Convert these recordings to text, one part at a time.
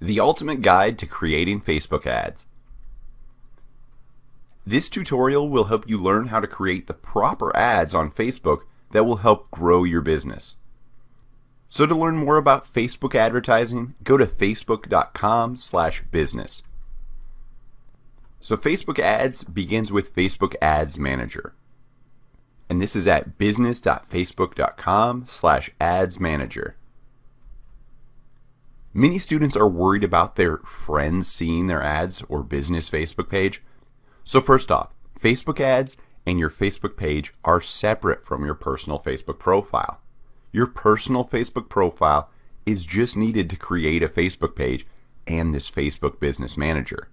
The ultimate guide to creating Facebook ads. This tutorial will help you learn how to create the proper ads on Facebook that will help grow your business. So to learn more about Facebook advertising, go to facebook.com/business. So Facebook ads begins with Facebook Ads Manager. And this is at business.facebook.com/ads manager. Many students are worried about their friends seeing their ads or business Facebook page. So first off, Facebook ads and your Facebook page are separate from your personal Facebook profile. Your personal Facebook profile is just needed to create a Facebook page and this Facebook Business Manager,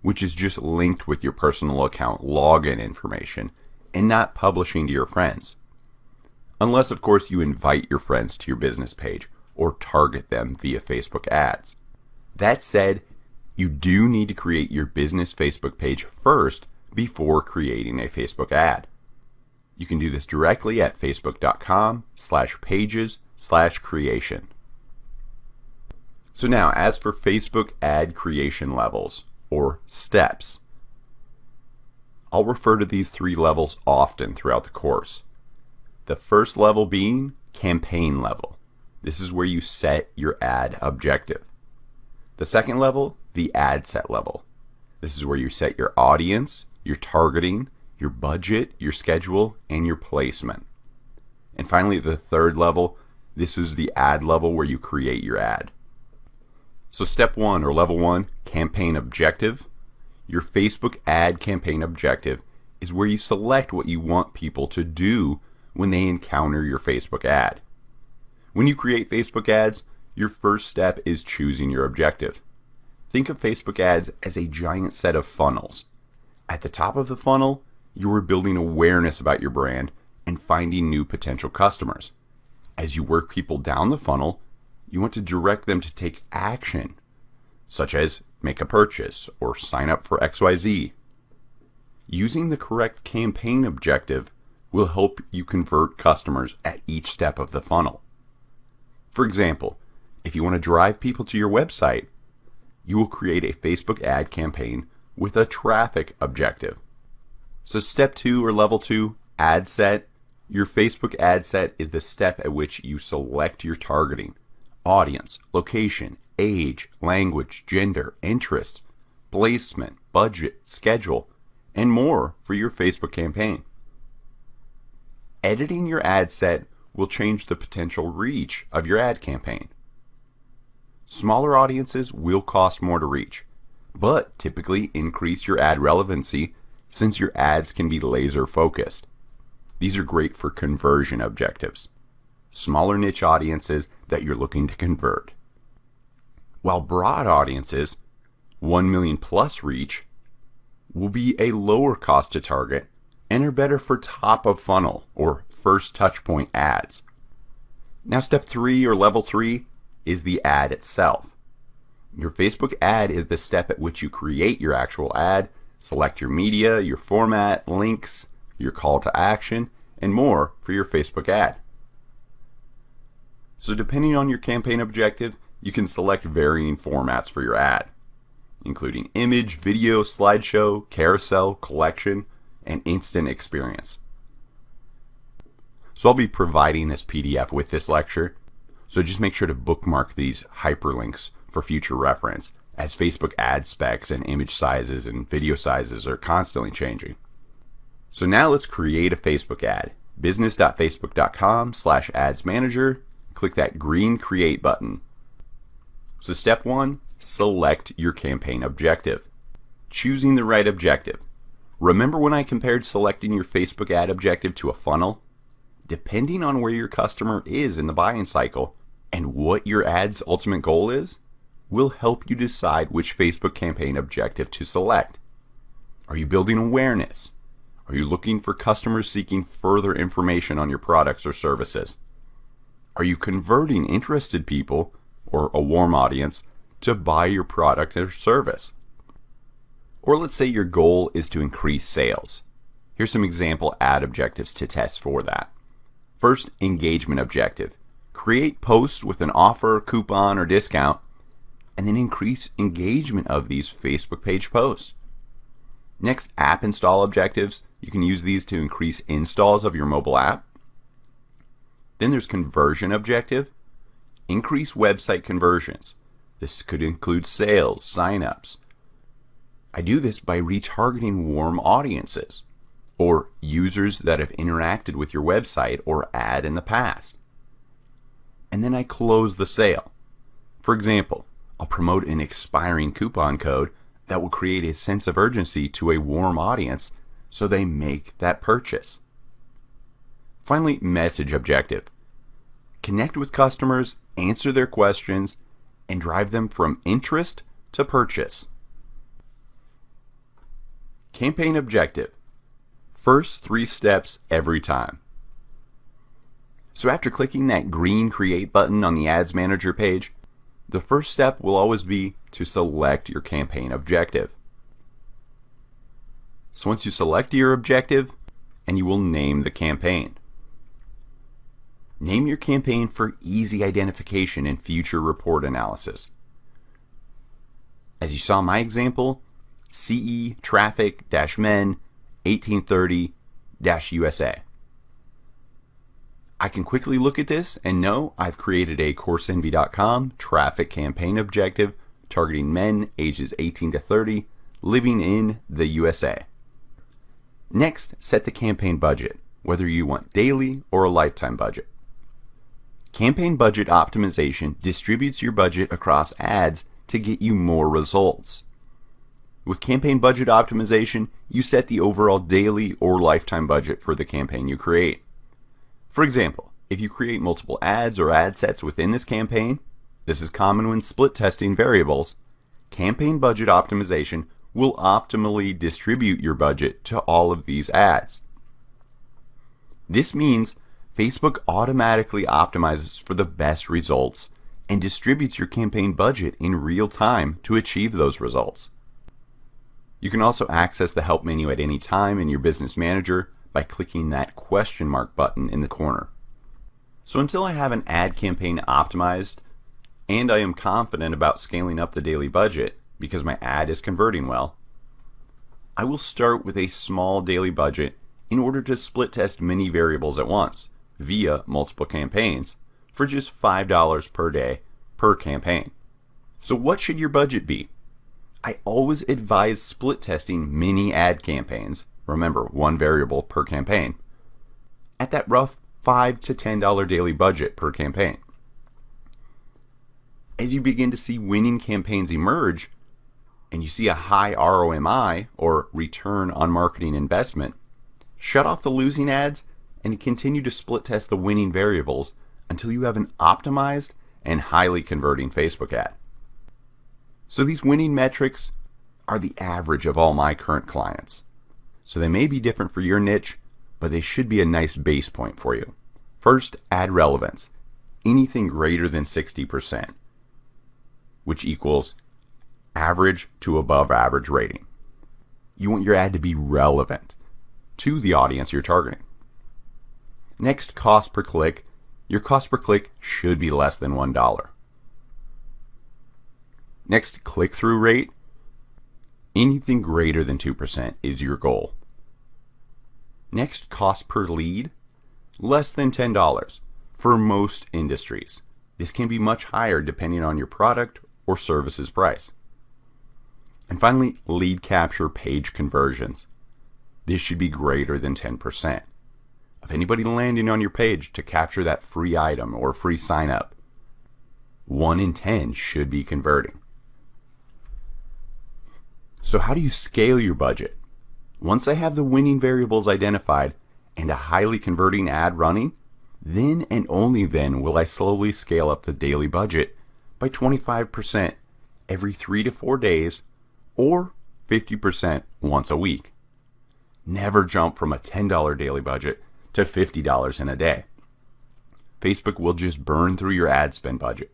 which is just linked with your personal account login information and not publishing to your friends. Unless, of course, you invite your friends to your business page or target them via Facebook ads. That said, you do need to create your business Facebook page first before creating a Facebook ad. You can do this directly at facebook.com/pages/creation. So now, as for Facebook ad creation levels, or steps, I'll refer to these 3 levels often throughout the course. The first level being campaign level. This is where you set your ad objective. The second level, the ad set level. This is where you set your audience, your targeting, your budget, your schedule, and your placement. And finally, the third level, this is the ad level where you create your ad. So step 1 or level 1, campaign objective. Your Facebook ad campaign objective is where you select what you want people to do when they encounter your Facebook ad. When you create Facebook ads, your first step is choosing your objective. Think of Facebook ads as a giant set of funnels. At the top of the funnel, you are building awareness about your brand and finding new potential customers. As you work people down the funnel, you want to direct them to take action, such as make a purchase or sign up for XYZ. Using the correct campaign objective will help you convert customers at each step of the funnel. For example, if you want to drive people to your website, you will create a Facebook ad campaign with a traffic objective. So step 2 or level 2, ad set. Your Facebook ad set is the step at which you select your targeting, audience, location, age, language, gender, interest, placement, budget, schedule, and more for your Facebook campaign. Editing your ad set will change the potential reach of your ad campaign. Smaller audiences will cost more to reach, but typically increase your ad relevancy since your ads can be laser focused. These are great for conversion objectives, smaller niche audiences that you're looking to convert. While broad audiences, 1 million plus reach, will be a lower cost to target and are better for top of funnel or first touch point ads. Now step 3 or level 3 is the ad itself. Your Facebook ad is the step at which you create your actual ad, select your media, your format, links, your call to action, and more for your Facebook ad. So depending on your campaign objective, you can select varying formats for your ad, including image, video, slideshow, carousel, collection, and instant experience. So I'll be providing this PDF with this lecture, so just make sure to bookmark these hyperlinks for future reference, as Facebook ad specs and image sizes and video sizes are constantly changing. So now let's create a Facebook ad. business.facebook.com/ads manager. Click that green create button. So step 1, select your campaign objective. Choosing the right objective. Remember when I compared selecting your Facebook ad objective to a funnel? Depending on where your customer is in the buying cycle and what your ad's ultimate goal is, will help you decide which Facebook campaign objective to select. Are you building awareness? Are you looking for customers seeking further information on your products or services? Are you converting interested people, or a warm audience, to buy your product or service? Or let's say your goal is to increase sales. Here's some example ad objectives to test for that. First, engagement objective. Create posts with an offer, coupon, or discount, and then increase engagement of these Facebook page posts. Next, app install objectives. You can use these to increase installs of your mobile app. Then there's conversion objective. Increase website conversions. This could include sales, signups. I do this by retargeting warm audiences or users that have interacted with your website or ad in the past. And then I close the sale. For example, I'll promote an expiring coupon code that will create a sense of urgency to a warm audience so they make that purchase. Finally, message objective. Connect with customers, answer their questions, and drive them from interest to purchase. Campaign objective. First 3 steps every time. So after clicking that green Create button on the Ads Manager page, the first step will always be to select your campaign objective. So once you select your objective, and you will name the campaign. Name your campaign for easy identification and future report analysis. As you saw in my example, CE Traffic-Men 1830-USA. I can quickly look at this and know I've created a Coursenvy.com traffic campaign objective targeting men ages 18 to 30 living in the USA. Next, set the campaign budget, whether you want daily or a lifetime budget. Campaign budget optimization distributes your budget across ads to get you more results. With campaign budget optimization, you set the overall daily or lifetime budget for the campaign you create. For example, if you create multiple ads or ad sets within this campaign, this is common when split testing variables, campaign budget optimization will optimally distribute your budget to all of these ads. This means Facebook automatically optimizes for the best results and distributes your campaign budget in real time to achieve those results. You can also access the Help menu at any time in your Business Manager by clicking that question mark button in the corner. So until I have an ad campaign optimized and I am confident about scaling up the daily budget because my ad is converting well, I will start with a small daily budget in order to split test many variables at once via multiple campaigns for just $5 per day per campaign. So what should your budget be? I always advise split testing many ad campaigns, remember 1 variable per campaign, at that rough $5 to $10 daily budget per campaign. As you begin to see winning campaigns emerge, and you see a high ROMI or return on marketing investment, shut off the losing ads and continue to split test the winning variables until you have an optimized and highly converting Facebook ad. So these winning metrics are the average of all my current clients. So they may be different for your niche, but they should be a nice base point for you. First, ad relevance. Anything greater than 60%, which equals average to above average rating. You want your ad to be relevant to the audience you're targeting. Next, cost per click. Your cost per click should be less than $1. Next, click-through rate. Anything greater than 2% is your goal. Next, cost per lead. Less than $10 for most industries. This can be much higher depending on your product or service's price. And finally, lead capture page conversions. This should be greater than 10%. Of anybody landing on your page to capture that free item or free sign up, 1 in 10 should be converting. So how do you scale your budget? Once I have the winning variables identified and a highly converting ad running, then and only then will I slowly scale up the daily budget by 25% every 3 to 4 days or 50% once a week. Never jump from a $10 daily budget to $50 in a day. Facebook will just burn through your ad spend budget.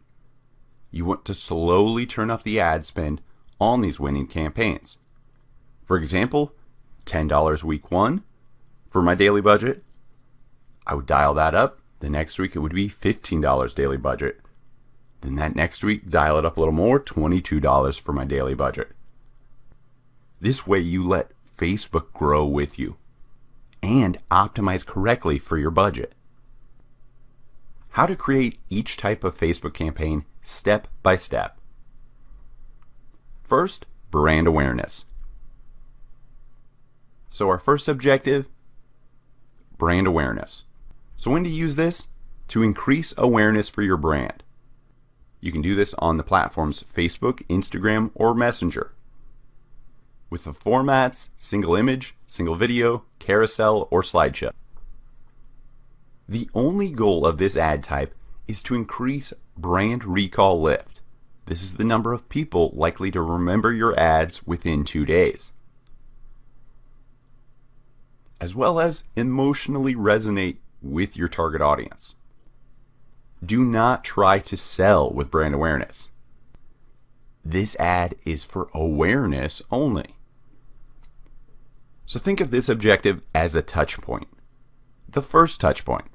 You want to slowly turn up the ad spend on these winning campaigns. For example, $10 week 1 for my daily budget. I would dial that up. The next week it would be $15 daily budget. Then that next week, dial it up a little more, $22 for my daily budget. This way you let Facebook grow with you and optimize correctly for your budget. How to create each type of Facebook campaign step by step. First, brand awareness. So our first objective, brand awareness. So when to use this? To increase awareness for your brand. You can do this on the platforms Facebook, Instagram, or Messenger. With the formats, single image, single video, carousel, or slideshow. The only goal of this ad type is to increase brand recall lift. This is the number of people likely to remember your ads within 2 days, as well as emotionally resonate with your target audience. Do not try to sell with brand awareness. This ad is for awareness only. So think of this objective as a touch point. The first touch point.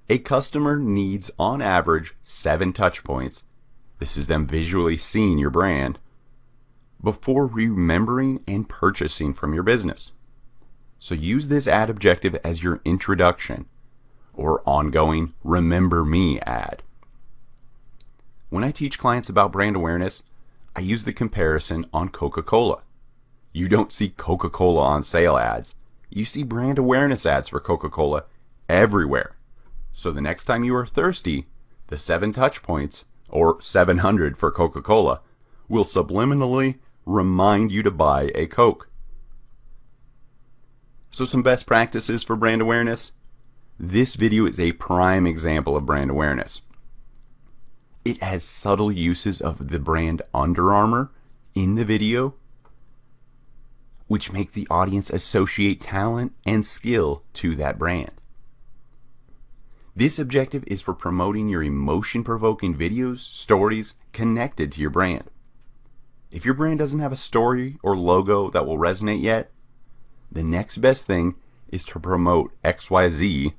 A customer needs on average 7 touch points. This is them visually seeing your brand before remembering and purchasing from your business. So use this ad objective as your introduction or ongoing remember me ad. When I teach clients about brand awareness, I use the comparison on Coca-Cola. You don't see Coca-Cola on sale ads. You see brand awareness ads for Coca-Cola everywhere. So the next time you are thirsty, the 7 touch points, or 700 for Coca-Cola, will subliminally remind you to buy a Coke. So some best practices for brand awareness. This video is a prime example of brand awareness. It has subtle uses of the brand Under Armour in the video, which make the audience associate talent and skill to that brand. This objective is for promoting your emotion-provoking videos, stories connected to your brand. If your brand doesn't have a story or logo that will resonate yet, the next best thing is to promote XYZ,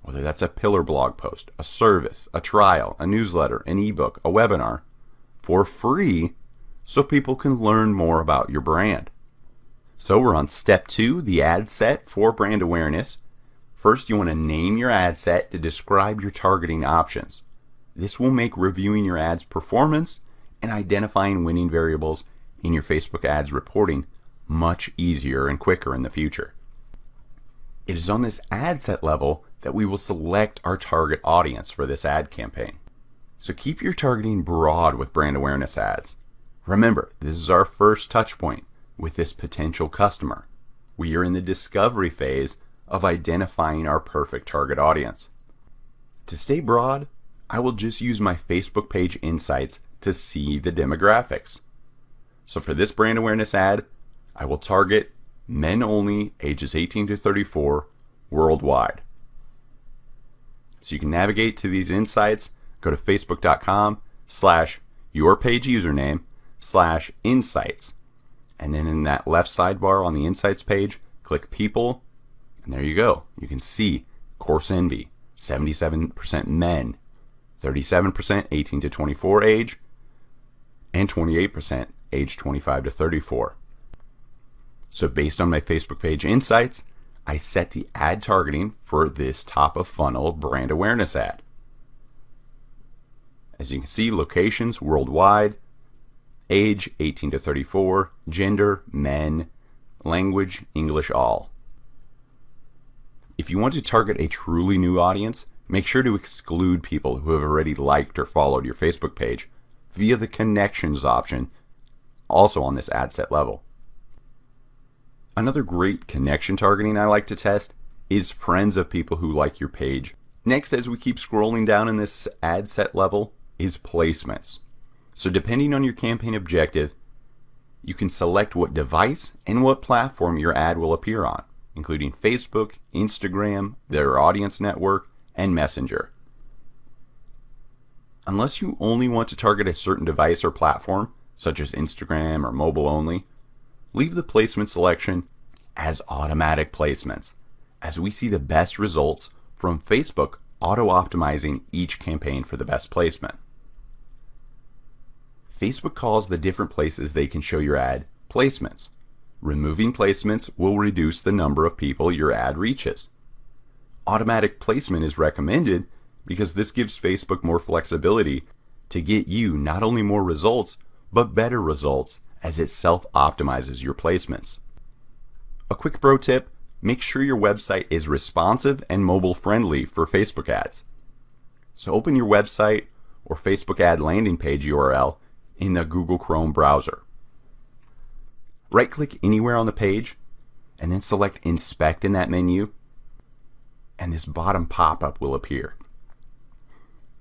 whether that's a pillar blog post, a service, a trial, a newsletter, an ebook, a webinar, for free so people can learn more about your brand. So we're on step 2, the ad set for brand awareness. First, you want to name your ad set to describe your targeting options. This will make reviewing your ads performance and identifying winning variables in your Facebook ads reporting much easier and quicker in the future. It is on this ad set level that we will select our target audience for this ad campaign. So keep your targeting broad with brand awareness ads. Remember, this is our first touch point with this potential customer. We are in the discovery phase of identifying our perfect target audience. To stay broad, I will just use my Facebook page insights to see the demographics. So for this brand awareness ad, I will target men only, ages 18 to 34, worldwide. So you can navigate to these insights, go to facebook.com/yourpageusername/insights. And then in that left sidebar on the insights page, click people, and there you go. You can see Coursenvy, 77% men, 37% 18 to 24 age, and 28% age 25 to 34. So based on my Facebook page insights, I set the ad targeting for this top of funnel brand awareness ad. As you can see, locations worldwide, age 18 to 34, gender men, language English all. If you want to target a truly new audience, make sure to exclude people who have already liked or followed your Facebook page via the connections option, also on this ad set level. Another great connection targeting I like to test is friends of people who like your page. Next, as we keep scrolling down in this ad set level, is placements. So depending on your campaign objective, you can select what device and what platform your ad will appear on, including Facebook, Instagram, their audience network, and Messenger. Unless you only want to target a certain device or platform, such as Instagram or mobile only, leave the placement selection as automatic placements, as we see the best results from Facebook auto-optimizing each campaign for the best placement. Facebook calls the different places they can show your ad placements. Removing placements will reduce the number of people your ad reaches. Automatic placement is recommended because this gives Facebook more flexibility to get you not only more results, but better results as it self-optimizes your placements. A quick pro tip, make sure your website is responsive and mobile friendly for Facebook ads. So open your website or Facebook ad landing page URL in the Google Chrome browser. Right-click anywhere on the page and then select Inspect in that menu, and this bottom pop-up will appear.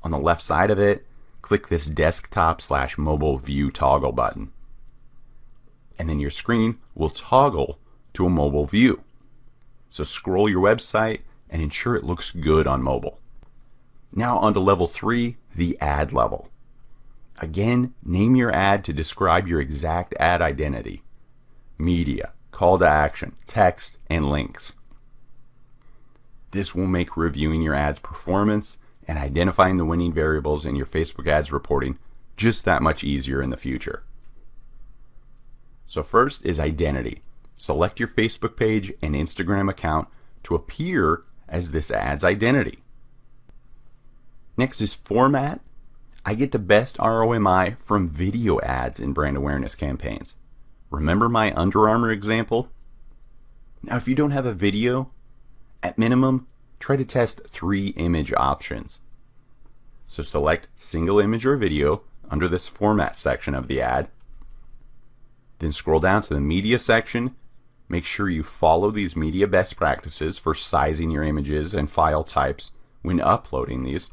On the left side of it, click this desktop/mobile view toggle button. And then your screen will toggle to a mobile view. So scroll your website and ensure it looks good on mobile. Now on to level 3, the ad level. Again, name your ad to describe your exact ad identity. Media, call to action, text, and links. This will make reviewing your ad's performance and identifying the winning variables in your Facebook ads reporting just that much easier in the future. So first is identity. Select your Facebook page and Instagram account to appear as this ad's identity. Next is format. I get the best ROMI from video ads in brand awareness campaigns. Remember my Under Armour example? Now if you don't have a video, at minimum, try to test 3 image options. So select single image or video under this format section of the ad. Then scroll down to the media section. Make sure you follow these media best practices for sizing your images and file types when uploading these.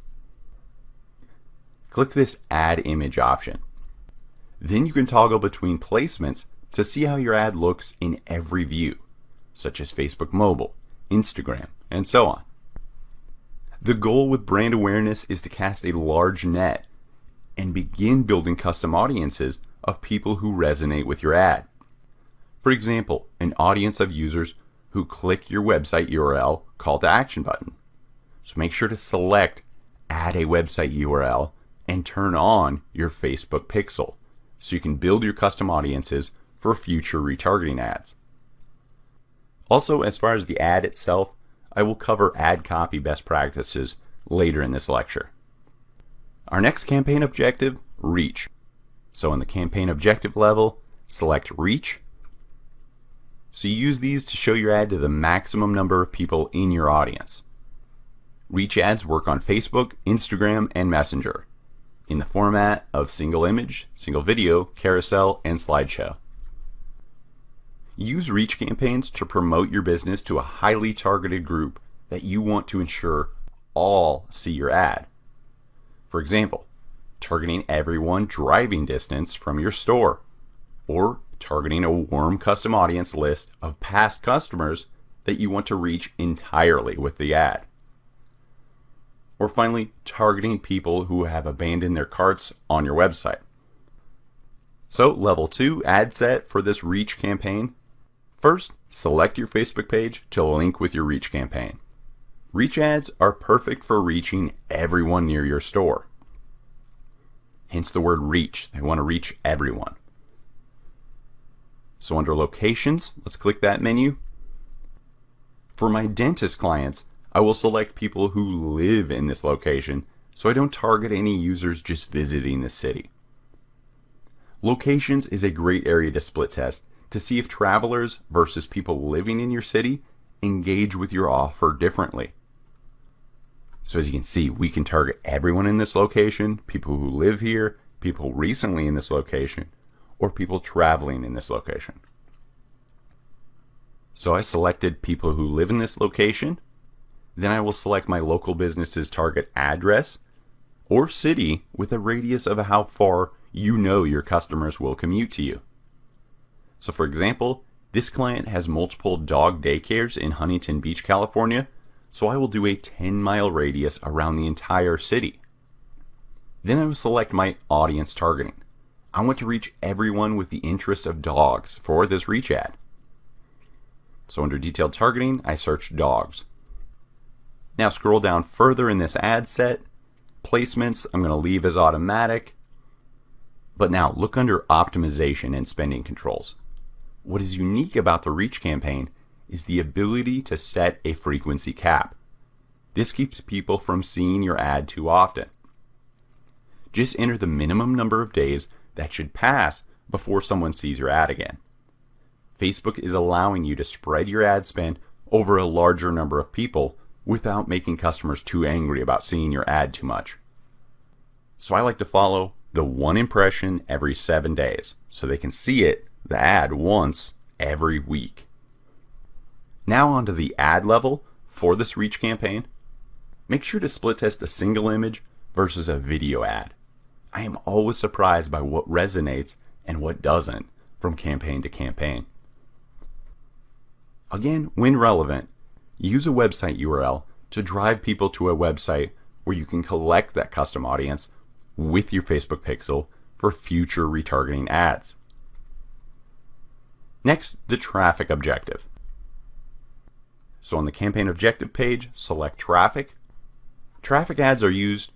Click this Add Image option. Then you can toggle between placements to see how your ad looks in every view, such as Facebook Mobile, Instagram, and so on. The goal with brand awareness is to cast a large net and begin building custom audiences of people who resonate with your ad. For example, an audience of users who click your website URL call to action button. So make sure to select Add a website URL and turn on your Facebook pixel so you can build your custom audiences for future retargeting ads. Also, as far as the ad itself, I will cover ad copy best practices later in this lecture. Our next campaign objective, reach. So in the campaign objective level, select reach. So you use these to show your ad to the maximum number of people in your audience. Reach ads work on Facebook, Instagram, and Messenger in the format of single image, single video, carousel, and slideshow. Use reach campaigns to promote your business to a highly targeted group that you want to ensure all see your ad. For example, targeting everyone driving distance from your store, or targeting a warm custom audience list of past customers that you want to reach entirely with the ad. Or finally, targeting people who have abandoned their carts on your website. So level 2 ad set for this reach campaign. First, select your Facebook page to link with your reach campaign. Reach ads are perfect for reaching everyone near your store. Hence the word reach. They want to reach everyone. So under locations, let's click that menu. For my dentist clients, I will select people who live in this location so I don't target any users just visiting the city. Locations is a great area to split test to see if travelers versus people living in your city engage with your offer differently. So as you can see, we can target everyone in this location, people who live here, people recently in this location, or people traveling in this location. So I selected people who live in this location. Then I will select my local business's target address or city with a radius of how far you know your customers will commute to you. So for example, this client has multiple dog daycares in Huntington Beach, California, so I will do a 10-mile radius around the entire city. Then I will select my audience targeting. I want to reach everyone with the interest of dogs for this reach ad. So under detailed targeting, I search dogs. Now scroll down further in this ad set. Placements, I'm going to leave as automatic. But now look under optimization and spending controls. What is unique about the reach campaign is the ability to set a frequency cap. This keeps people from seeing your ad too often. Just enter the minimum number of days that should pass before someone sees your ad again. Facebook is allowing you to spread your ad spend over a larger number of people without making customers too angry about seeing your ad too much. So I like to follow the one impression every 7 days so they can see it, the ad, once every week. Now onto the ad level for this reach campaign. Make sure to split test a single image versus a video ad. I am always surprised by what resonates and what doesn't from campaign to campaign. Again, when relevant, use a website URL to drive people to a website where you can collect that custom audience with your Facebook pixel for future retargeting ads. Next, the traffic objective. So on the campaign objective page, select traffic. Traffic ads are used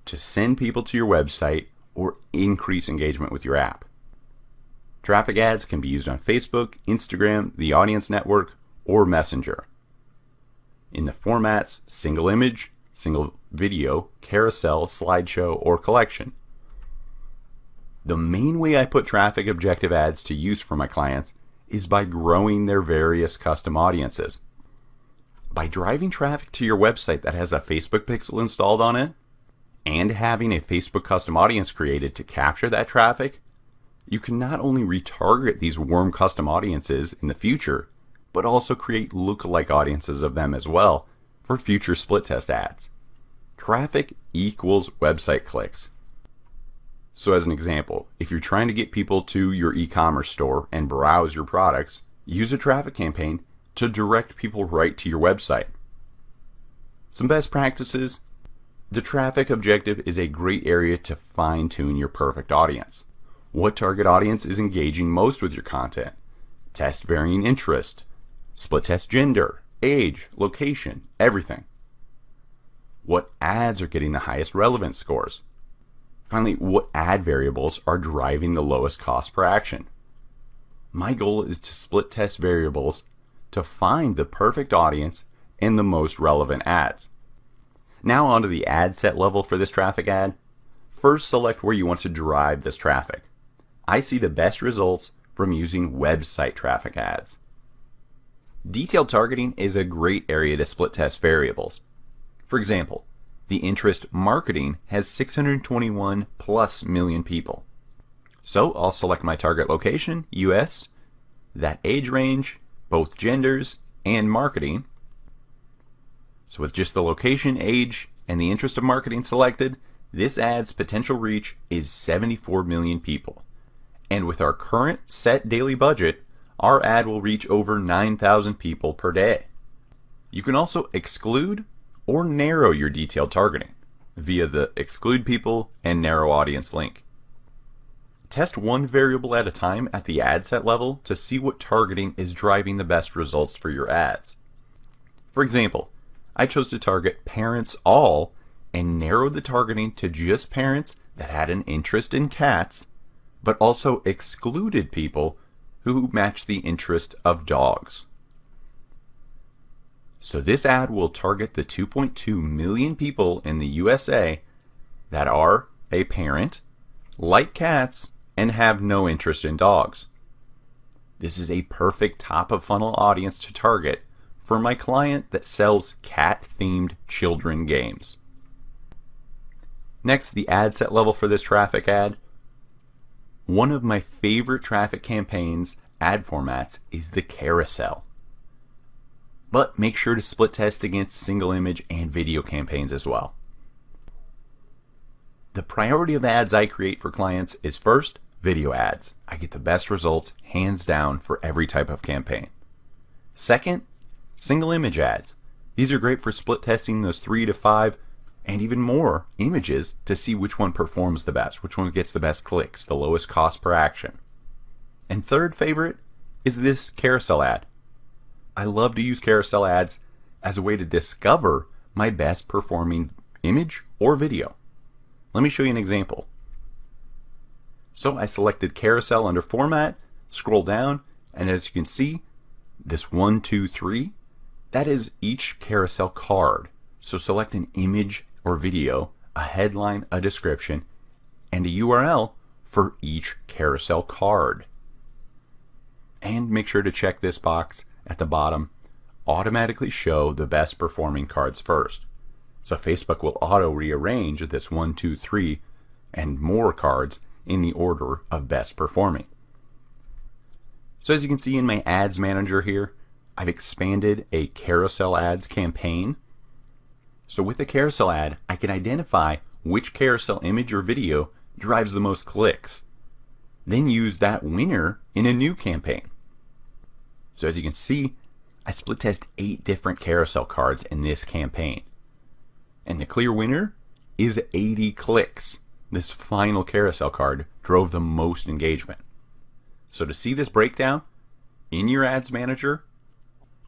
to send people to your website or increase engagement with your app. Traffic ads can be used on Facebook, Instagram, the Audience Network, or Messenger. In the formats single image, single video, carousel, slideshow, or collection. The main way I put traffic objective ads to use for my clients is by growing their various custom audiences. By driving traffic to your website that has a Facebook pixel installed on it, and having a Facebook custom audience created to capture that traffic, you can not only retarget these warm custom audiences in the future, but also create lookalike audiences of them as well for future split test ads. Traffic equals website clicks. So as an example, if you're trying to get people to your e-commerce store and browse your products, use a traffic campaign to direct people right to your website. Some best practices. The traffic objective is a great area to fine-tune your perfect audience. What target audience is engaging most with your content? Test varying interest. Split test gender, age, location, everything. What ads are getting the highest relevance scores? Finally, what ad variables are driving the lowest cost per action? My goal is to split test variables to find the perfect audience and the most relevant ads. Now onto the ad set level for this traffic ad. First, select where you want to drive this traffic. I see the best results from using website traffic ads. Detailed targeting is a great area to split test variables. For example, the interest marketing has 621 plus million people. So I'll select my target location, US, that age range, both genders, and marketing. So with just the location, age, and the interest of marketing selected, this ad's potential reach is 74 million people. And with our current set daily budget, our ad will reach over 9,000 people per day. You can also exclude or narrow your detailed targeting via the exclude people and narrow audience link. Test one variable at a time at the ad set level to see what targeting is driving the best results for your ads. For example, I chose to target parents all and narrowed the targeting to just parents that had an interest in cats, but also excluded people who match the interest of dogs. So this ad will target the 2.2 million people in the USA that are a parent, like cats, and have no interest in dogs. This is a perfect top of funnel audience to target for my client that sells cat-themed children games. Next, the ad set level for this traffic ad. One of my favorite traffic campaigns ad formats is the carousel. But make sure to split test against single image and video campaigns as well. The priority of ads I create for clients is first, video ads. I get the best results hands down for every type of campaign. Second, single image ads. These are great for split testing those 3 to 5 and even more images to see which one performs the best, which one gets the best clicks, the lowest cost per action. And third favorite is this carousel ad. I love to use carousel ads as a way to discover my best performing image or video. Let me show you an example. So I selected carousel under format, scroll down, and as you can see, this 1, 2, 3, that is each carousel card. So select an image or video, a headline, a description, and a URL for each carousel card. And make sure to check this box at the bottom, automatically show the best performing cards first. So Facebook will auto rearrange this 1, 2, 3 and more cards in the order of best performing. So as you can see in my ads manager here, I've expanded a carousel ads campaign. So with a carousel ad, I can identify which carousel image or video drives the most clicks, then use that winner in a new campaign. So as you can see, I split test 8 different carousel cards in this campaign. And the clear winner is 80 clicks. This final carousel card drove the most engagement. So to see this breakdown in your ads manager,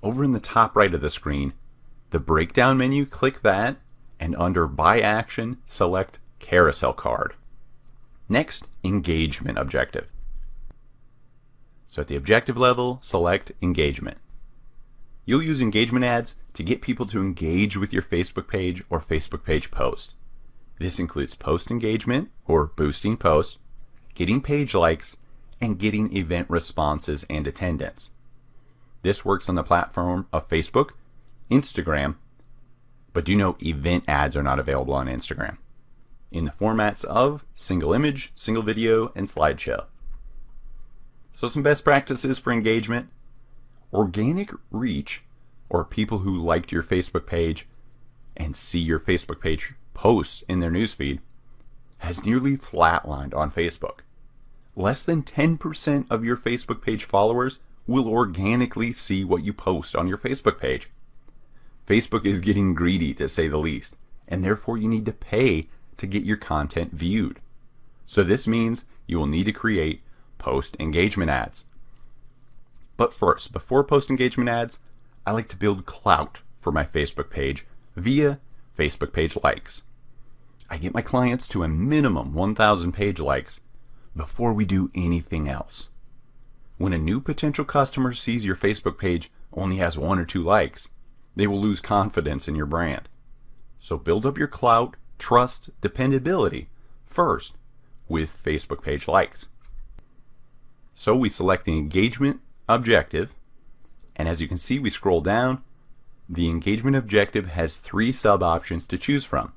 over in the top right of the screen, the breakdown menu, click that, and under by action, select carousel card. Next, engagement objective. So at the objective level, select engagement. You'll use engagement ads to get people to engage with your Facebook page or Facebook page post. This includes post engagement or boosting posts, getting page likes, and getting event responses and attendance. This works on the platform of Facebook, Instagram, but do note event ads are not available on Instagram, in the formats of single image, single video, and slideshow. So some best practices for engagement. Organic reach, or people who liked your Facebook page and see your Facebook page posts in their newsfeed, has nearly flatlined on Facebook. Less than 10% of your Facebook page followers will organically see what you post on your Facebook page. Facebook is getting greedy, to say the least, and therefore you need to pay to get your content viewed. So this means you will need to create post engagement ads. But first, before post engagement ads, I like to build clout for my Facebook page via Facebook page likes. I get my clients to a minimum 1,000 page likes before we do anything else. When a new potential customer sees your Facebook page only has 1 or 2 likes, they will lose confidence in your brand. So build up your clout, trust, dependability first with Facebook page likes. So we select the engagement objective, and as you can see, we scroll down. The engagement objective has 3 sub options to choose from: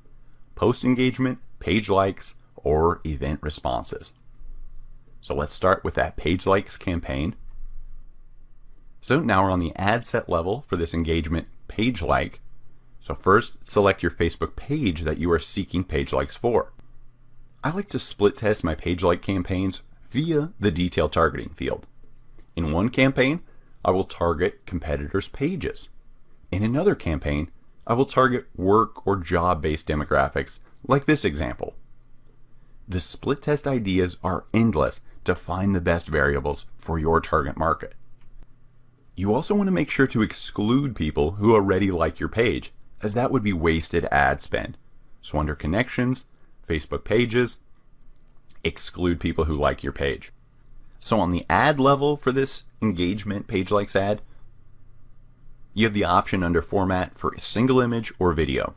post engagement, page likes, or event responses. So let's start with that page likes campaign. So now we're on the ad set level for this engagement page like. So first, select your Facebook page that you are seeking page likes for. I like to split test my page like campaigns via the detail targeting field. In one campaign, I will target competitors' pages. In another campaign, I will target work or job-based demographics, like this example. The split test ideas are endless to find the best variables for your target market. You also want to make sure to exclude people who already like your page, as that would be wasted ad spend. So under connections, Facebook pages, exclude people who like your page. So on the ad level for this engagement page likes ad, you have the option under format for a single image or video.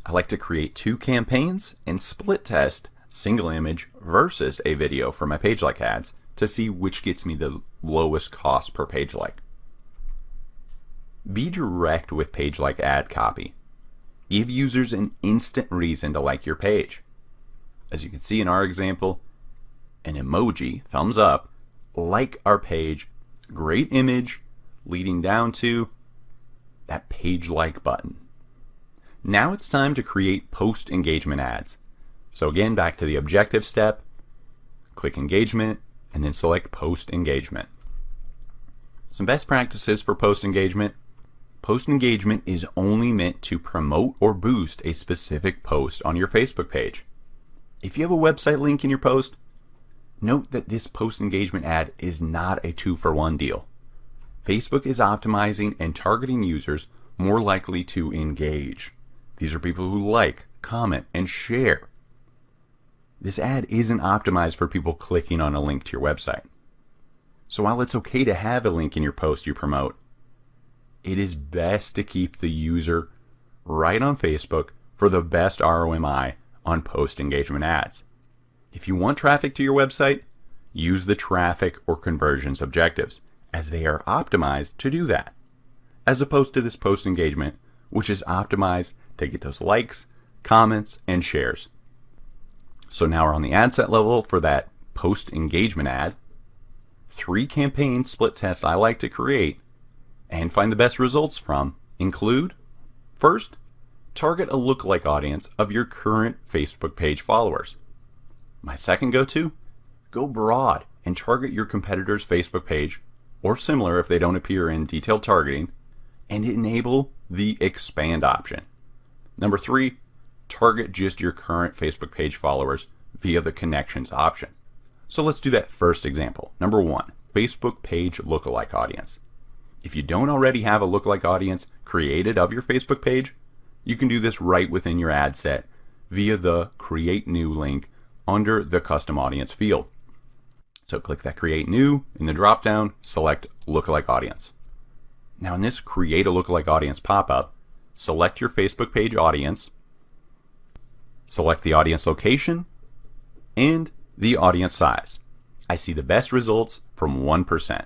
I like to create 2 campaigns and split test single image versus a video for my page like ads to see which gets me the lowest cost per page like. Be direct with page like ad copy. Give users an instant reason to like your page. As you can see in our example, an emoji, thumbs up, like our page, great image, leading down to that page like button. Now it's time to create post engagement ads. So again, back to the objective step, click engagement, and then select post engagement. Some best practices for post engagement. Post engagement is only meant to promote or boost a specific post on your Facebook page. If you have a website link in your post, note that this post engagement ad is not a 2-for-1 deal. Facebook is optimizing and targeting users more likely to engage. These are people who like, comment, and share. this ad isn't optimized for people clicking on a link to your website. So while it's okay to have a link in your post you promote, it is best to keep the user right on Facebook for the best ROI on post engagement ads. If you want traffic to your website, use the traffic or conversions objectives, as they are optimized to do that, as opposed to this post engagement, which is optimized to get those likes, comments, and shares. So now we're on the ad set level for that post engagement ad. 3 campaign split tests I like to create and find the best results from include: first, target a lookalike audience of your current Facebook page followers. My second go-to, go broad and target your competitor's Facebook page, or similar if they don't appear in detailed targeting, and enable the expand option. Number 3, target just your current Facebook page followers via the connections option. So let's do that first example. Number 1, Facebook page lookalike audience. If you don't already have a lookalike audience created of your Facebook page, you can do this right within your ad set via the Create New link under the Custom Audience field. So click that Create New in the drop-down, select Lookalike Audience. Now in this Create a Lookalike Audience pop-up, select your Facebook page audience, select the audience location, and the audience size. I see the best results from 1%.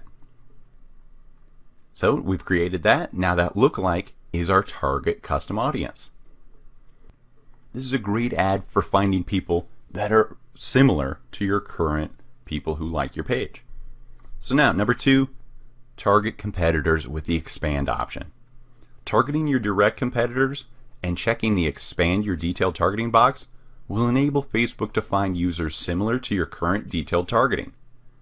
So we've created that. Now that lookalike is our target custom audience. This is a great ad for finding people that are similar to your current people who like your page. So now, number 2, target competitors with the expand option. Targeting your direct competitors and checking the expand your detailed targeting box will enable Facebook to find users similar to your current detailed targeting.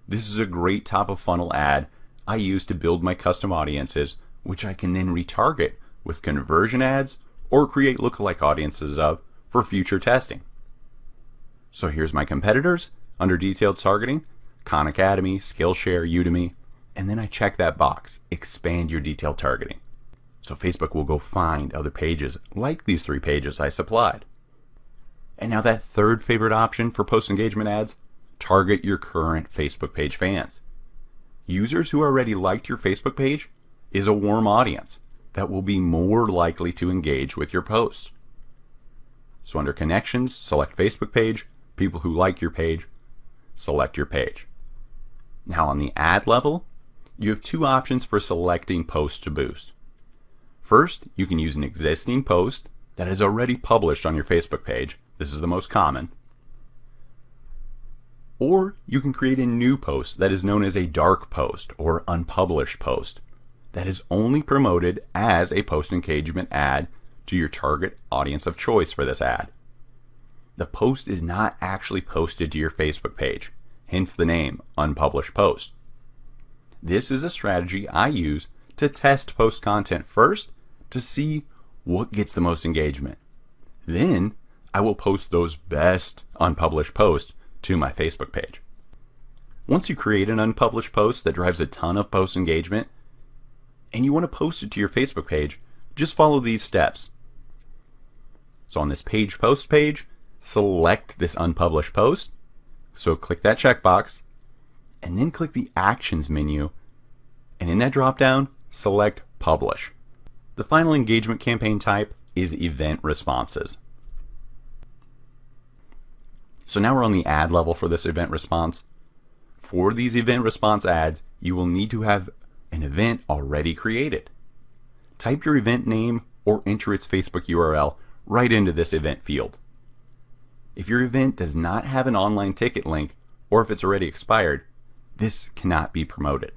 This is a great top of funnel ad I use to build my custom audiences, which I can then retarget with conversion ads or create lookalike audiences of for future testing. So here's my competitors under detailed targeting: Khan Academy, Skillshare, Udemy, and then I check that box, expand your detailed targeting. So Facebook will go find other pages like these 3 pages I supplied. And now that third favorite option for post engagement ads, target your current Facebook page fans. Users who already liked your Facebook page is a warm audience that will be more likely to engage with your posts. So under connections, select Facebook page, people who like your page, select your page. Now on the ad level, you have 2 options for selecting posts to boost. First, you can use an existing post that is already published on your Facebook page. This is the most common. Or you can create a new post that is known as a dark post or unpublished post that is only promoted as a post engagement ad to your target audience of choice for this ad. The post is not actually posted to your Facebook page, hence the name unpublished post. This is a strategy I use to test post content first to see what gets the most engagement. Then I will post those best unpublished posts to my Facebook page. Once you create an unpublished post that drives a ton of post engagement and you want to post it to your Facebook page, just follow these steps. So on this page post page, select this unpublished post. So click that checkbox and then click the actions menu, and in that drop down, select publish. The final engagement campaign type is event responses. So now we're on the ad level for this event response. For these event response ads, you will need to have an event already created. Type your event name or enter its Facebook URL right into this event field. If your event does not have an online ticket link, or if it's already expired, this cannot be promoted.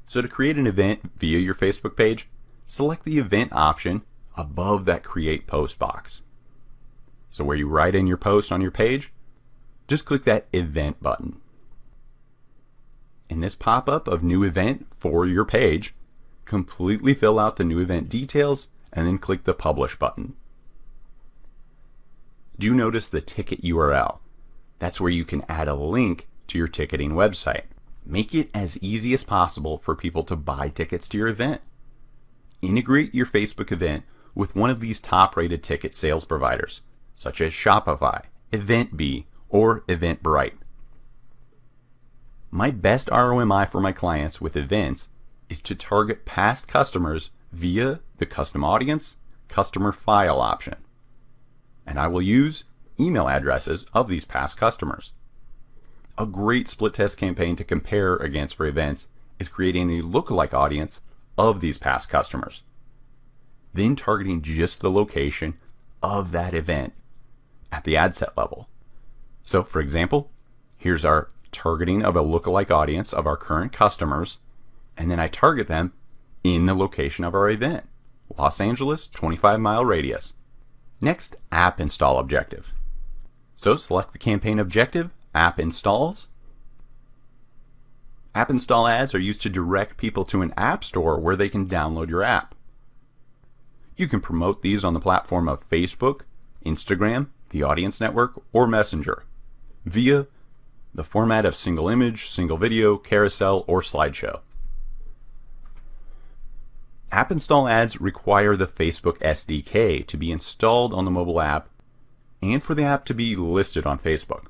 So to create an event via your Facebook page, select the event option above that create post box. So where you write in your post on your page, just click that event button. In this pop-up of new event for your page, completely fill out the new event details and then click the publish button. Do you notice the ticket URL? That's where you can add a link to your ticketing website. Make it as easy as possible for people to buy tickets to your event. Integrate your Facebook event with one of these top-rated ticket sales providers, such as Shopify, EventBee, or Eventbrite. My best ROMI for my clients with events is to target past customers via the custom audience, customer file option. And I will use email addresses of these past customers. A great split test campaign to compare against for events is creating a lookalike audience of these past customers, then targeting just the location of that event at the ad set level. So for example, here's our targeting of a lookalike audience of our current customers, and then I target them in the location of our event, Los Angeles, 25-mile radius. Next, app install objective. So select the campaign objective, app installs. App install ads are used to direct people to an app store where they can download your app. You can promote these on the platform of Facebook, Instagram, the Audience Network, or Messenger via the format of single image, single video, carousel, or slideshow. App install ads require the Facebook SDK to be installed on the mobile app and for the app to be listed on Facebook.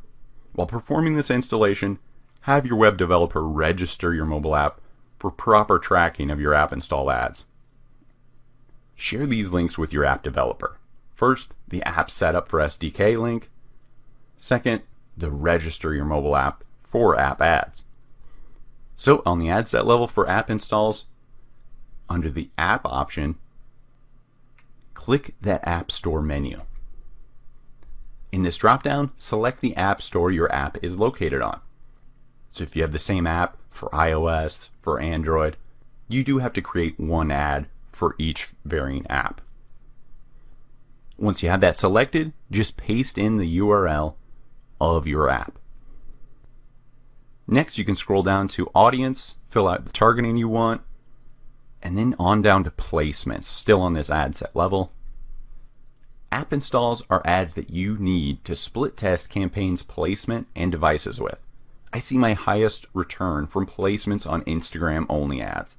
While performing this installation, have your web developer register your mobile app for proper tracking of your app install ads. Share these links with your app developer. First, the app setup for SDK link. Second, the register your mobile app for app ads. So on the ad set level for app installs, under the app option, click that app store menu. In this dropdown, select the app store your app is located on. So if you have the same app for iOS, for Android, you do have to create one ad for each varying app. Once you have that selected, just paste in the URL of your app. Next, you can scroll down to audience, fill out the targeting you want, and then on down to placements, still on this ad set level. App installs are ads that you need to split test campaigns placement and devices with. I see my highest return from placements on Instagram only ads.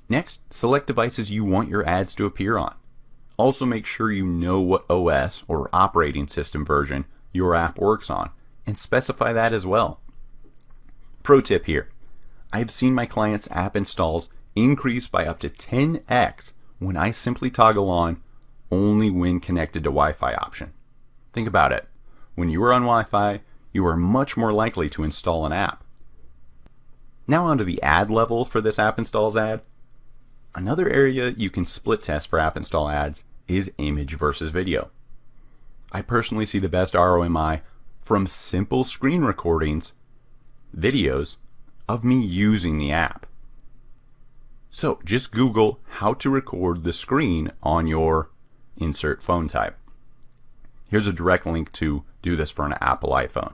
Next, select devices you want your ads to appear on. Also make sure you know what OS or operating system version your app works on and specify that as well. Pro tip here, I have seen my clients' app installs increase by up to 10x when I simply toggle on only when connected to Wi-Fi option. Think about it. When you are on Wi-Fi, you are much more likely to install an app. Now onto the ad level for this app installs ad. Another area you can split test for app install ads is image versus video. I personally see the best ROMI from simple screen recordings, videos, of me using the app. So just Google how to record the screen on your insert phone type. Here's a direct link to do this for an Apple iPhone.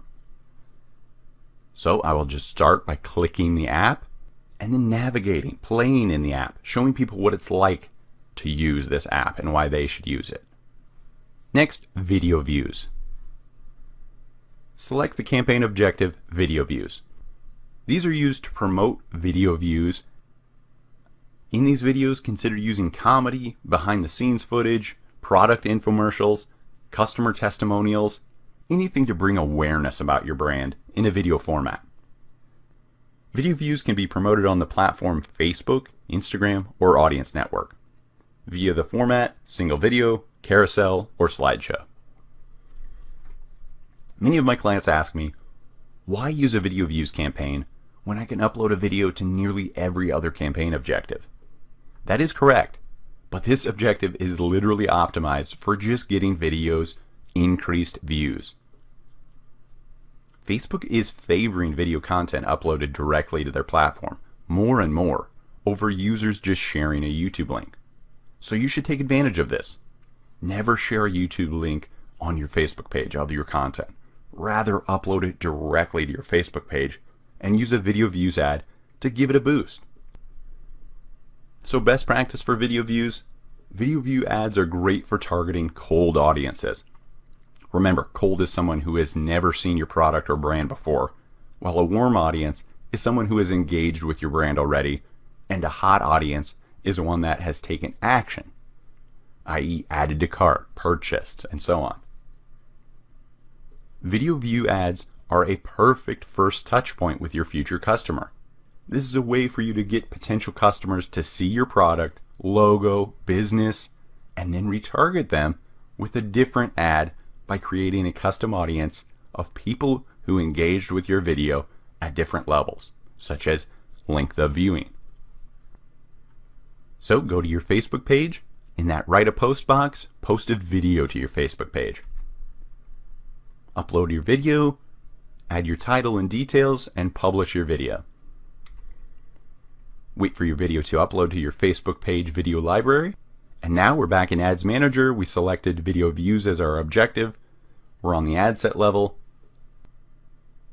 So I will just start by clicking the app and then navigating, playing in the app, showing people what it's like to use this app and why they should use it. Next, video views. Select the campaign objective, video views. These are used to promote video views. In these videos, consider using comedy, behind the scenes footage, product infomercials, customer testimonials, anything to bring awareness about your brand in a video format. Video views can be promoted on the platform Facebook, Instagram, or Audience Network via the format single video, carousel, or slideshow. Many of my clients ask me, why use a video views campaign when I can upload a video to nearly every other campaign objective? That is correct, but this objective is literally optimized for just getting videos increased views. Facebook is favoring video content uploaded directly to their platform more and more over users just sharing a YouTube link. So you should take advantage of this. Never share a YouTube link on your Facebook page of your content. Rather upload it directly to your Facebook page and use a video views ad to give it a boost. So best practice for video views, video view ads are great for targeting cold audiences. Remember, cold is someone who has never seen your product or brand before, while a warm audience is someone who is engaged with your brand already, and a hot audience is one that has taken action, i.e. added to cart, purchased, and so on. Video view ads are a perfect first touch point with your future customer. This is a way for you to get potential customers to see your product, logo, business, and then retarget them with a different ad by creating a custom audience of people who engaged with your video at different levels, such as length of viewing. So go to your Facebook page. In that write a post box, post a video to your Facebook page. Upload your video, add your title and details, and publish your video. Wait for your video to upload to your Facebook page video library. And now we're back in Ads Manager. We selected video views as our objective. We're on the ad set level.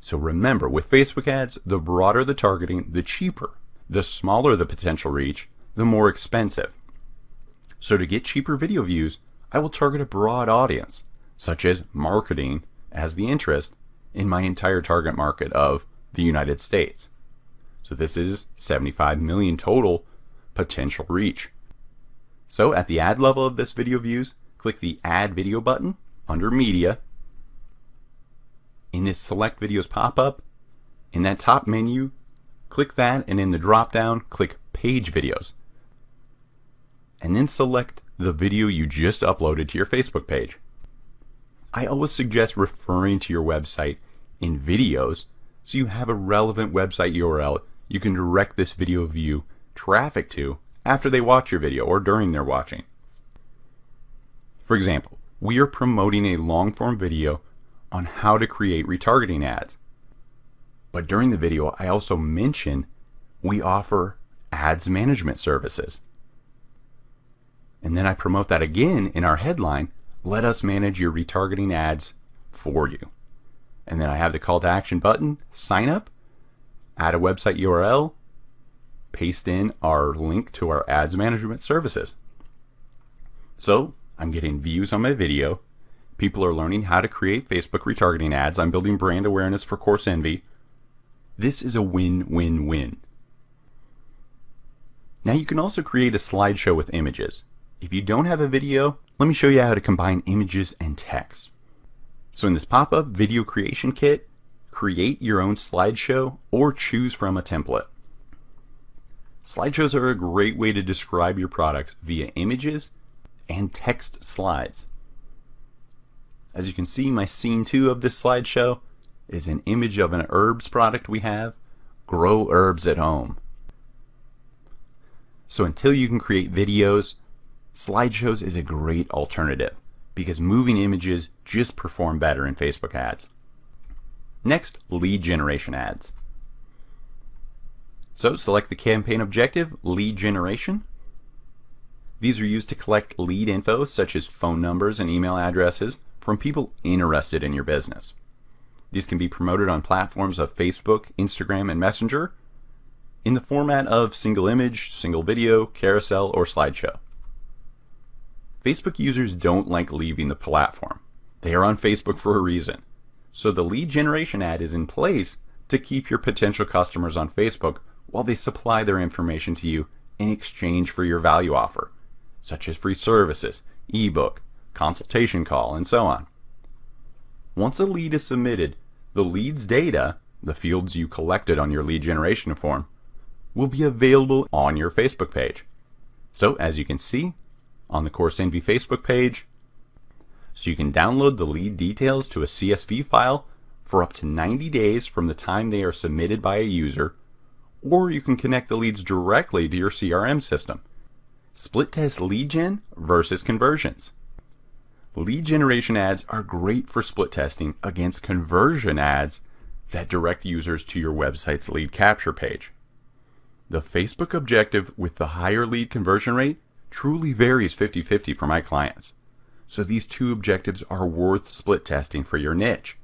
So remember, with Facebook ads, the broader the targeting, the cheaper. The smaller the potential reach, the more expensive. So to get cheaper video views, I will target a broad audience, such as marketing as the interest in my entire target market of the United States. So this is 75 million total potential reach. So at the ad level of this video views, click the Add Video button under Media. In this Select Videos pop-up, in that top menu, click that, and in the drop-down, click Page Videos. And then select the video you just uploaded to your Facebook page. I always suggest referring to your website in videos so you have a relevant website URL you can direct this video view traffic to after they watch your video or during their watching. For example, we are promoting a long-form video on how to create retargeting ads. But during the video, I also mention we offer ads management services. And then I promote that again in our headline, let us manage your retargeting ads for you. And then I have the call to action button, sign up, add a website URL, paste in our link to our ads management services. So I'm getting views on my video. People are learning how to create Facebook retargeting ads. I'm building brand awareness for Coursenvy. This is a win-win-win. Now you can also create a slideshow with images. If you don't have a video, let me show you how to combine images and text. So in this pop-up video creation kit, create your own slideshow or choose from a template. Slideshows are a great way to describe your products via images and text slides. As you can see, my scene 2 of this slideshow is an image of an herbs product we have, Grow Herbs at Home. So until you can create videos, slideshows is a great alternative because moving images just perform better in Facebook ads. Next, lead generation ads. So select the campaign objective, lead generation. These are used to collect lead info such as phone numbers and email addresses from people interested in your business. These can be promoted on platforms of Facebook, Instagram, and Messenger in the format of single image, single video, carousel, or slideshow. Facebook users don't like leaving the platform. They are on Facebook for a reason. So the lead generation ad is in place to keep your potential customers on Facebook while they supply their information to you in exchange for your value offer, such as free services, ebook, consultation call, and so on. Once a lead is submitted, the lead's data, the fields you collected on your lead generation form, will be available on your Facebook page. So as you can see on the Coursenvy Facebook page, so you can download the lead details to a CSV file for up to 90 days from the time they are submitted by a user, or you can connect the leads directly to your CRM system. Split test lead gen versus conversions. Lead generation ads are great for split testing against conversion ads that direct users to your website's lead capture page. The Facebook objective with the higher lead conversion rate truly varies 50-50 for my clients. So these two objectives are worth split testing for your niche.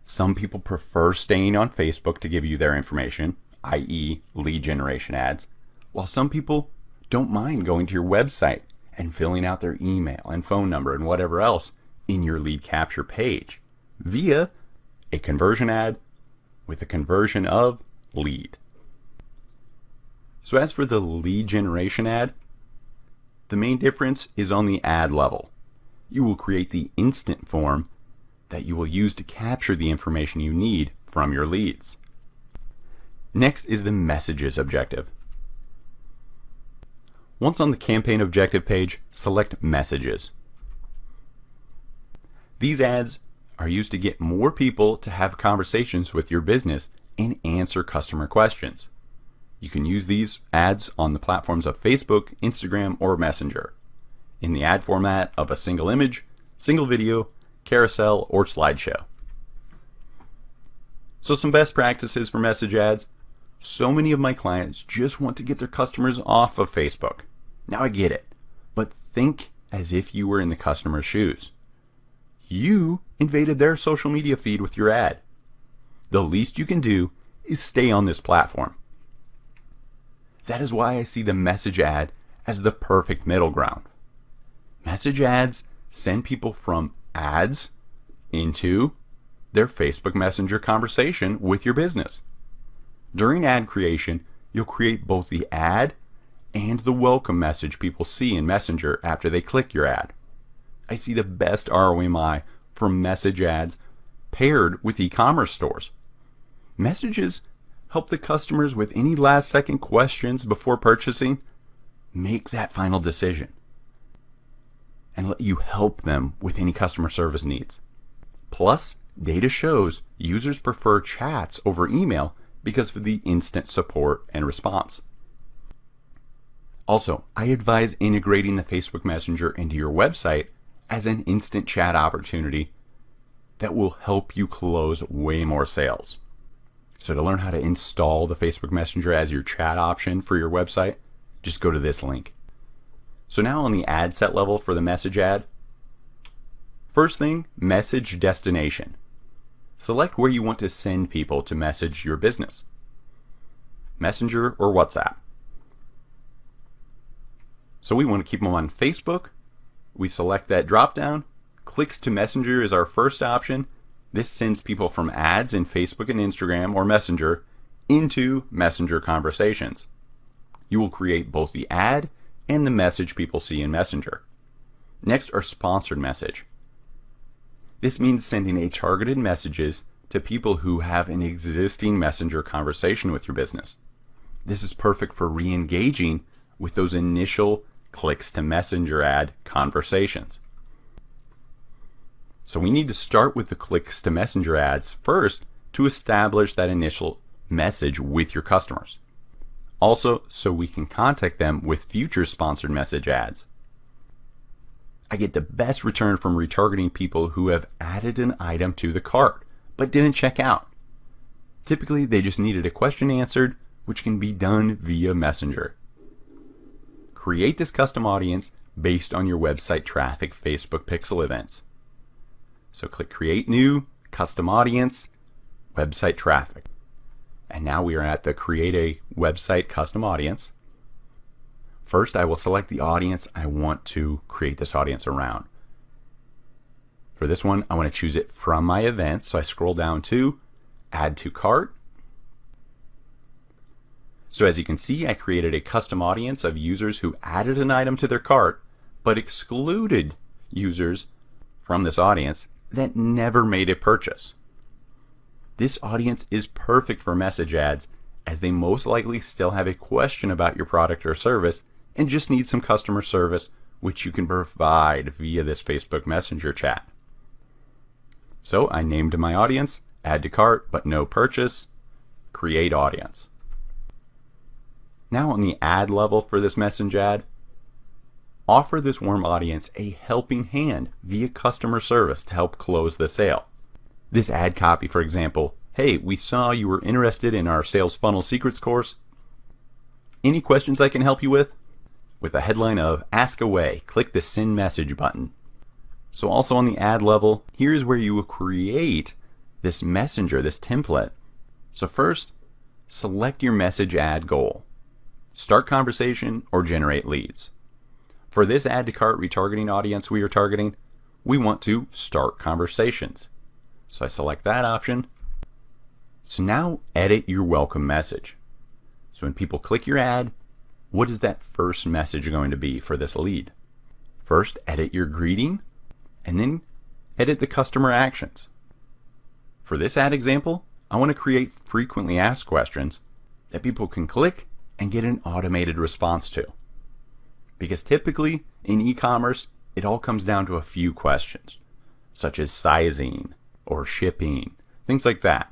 Some people prefer staying on Facebook to give you their information, i.e. lead generation ads, while some people don't mind going to your website and filling out their email and phone number and whatever else in your lead capture page via a conversion ad with a conversion of lead. So as for the lead generation ad, the main difference is on the ad level. You will create the instant form that you will use to capture the information you need from your leads. Next is the messages objective. Once on the campaign objective page, select messages. These ads are used to get more people to have conversations with your business and answer customer questions. You can use these ads on the platforms of Facebook, Instagram, or Messenger in the ad format of a single image, single video, carousel, or slideshow. So some best practices for message ads. So many of my clients just want to get their customers off of Facebook. Now I get it, but think as if you were in the customer's shoes. You invaded their social media feed with your ad. The least you can do is stay on this platform. That is why I see the message ad as the perfect middle ground. Message ads send people from ads into their Facebook Messenger conversation with your business. During ad creation, you'll create both the ad and the welcome message people see in Messenger after they click your ad. I see the best ROI from message ads paired with e-commerce stores. Messages help the customers with any last-second questions before purchasing make that final decision and let you help them with any customer service needs. Plus, data shows users prefer chats over email because of the instant support and response. Also, I advise integrating the Facebook Messenger into your website as an instant chat opportunity that will help you close way more sales. So to learn how to install the Facebook Messenger as your chat option for your website, just go to this link. So now on the ad set level for the message ad, first thing, message destination. Select where you want to send people to message your business. Messenger or WhatsApp. So we want to keep them on Facebook. We select that drop down. Clicks to Messenger is our first option. This sends people from ads in Facebook and Instagram or Messenger into Messenger conversations. You will create both the ad and the message people see in Messenger. Next are sponsored message. This means sending a targeted messages to people who have an existing Messenger conversation with your business. This is perfect for re-engaging with those initial clicks to Messenger ad conversations. So we need to start with the clicks to Messenger ads first to establish that initial message with your customers. Also, so we can contact them with future sponsored message ads. I get the best return from retargeting people who have added an item to the cart but didn't check out. Typically, they just needed a question answered, which can be done via Messenger. Create this custom audience based on your website traffic Facebook pixel events. So click Create New, Custom Audience, Website Traffic. And now we are at the Create a Website Custom Audience. First, I will select the audience I want to create this audience around. For this one, I want to choose it from my event. So I scroll down to Add to Cart. So as you can see, I created a custom audience of users who added an item to their cart, but excluded users from this audience that never made a purchase. This audience is perfect for message ads as they most likely still have a question about your product or service and just need some customer service, which you can provide via this Facebook Messenger chat. So I named my audience, Add to Cart, but no purchase, Create Audience. Now on the ad level for this message ad, offer this warm audience a helping hand via customer service to help close the sale. This ad copy, for example, hey, we saw you were interested in our Sales Funnel Secrets course. Any questions I can help you with? With a headline of Ask Away, click the Send Message button. So also on the ad level, here's where you will create this messenger, this template. So first, select your message ad goal. Start conversation or generate leads. For this add to cart retargeting audience we are targeting, we want to start conversations. So I select that option. So now edit your welcome message. So when people click your ad, what is that first message going to be for this lead? First, edit your greeting, and then edit the customer actions. For this ad example, I want to create frequently asked questions that people can click and get an automated response to. Because typically in e-commerce, it all comes down to a few questions, such as sizing or shipping, things like that.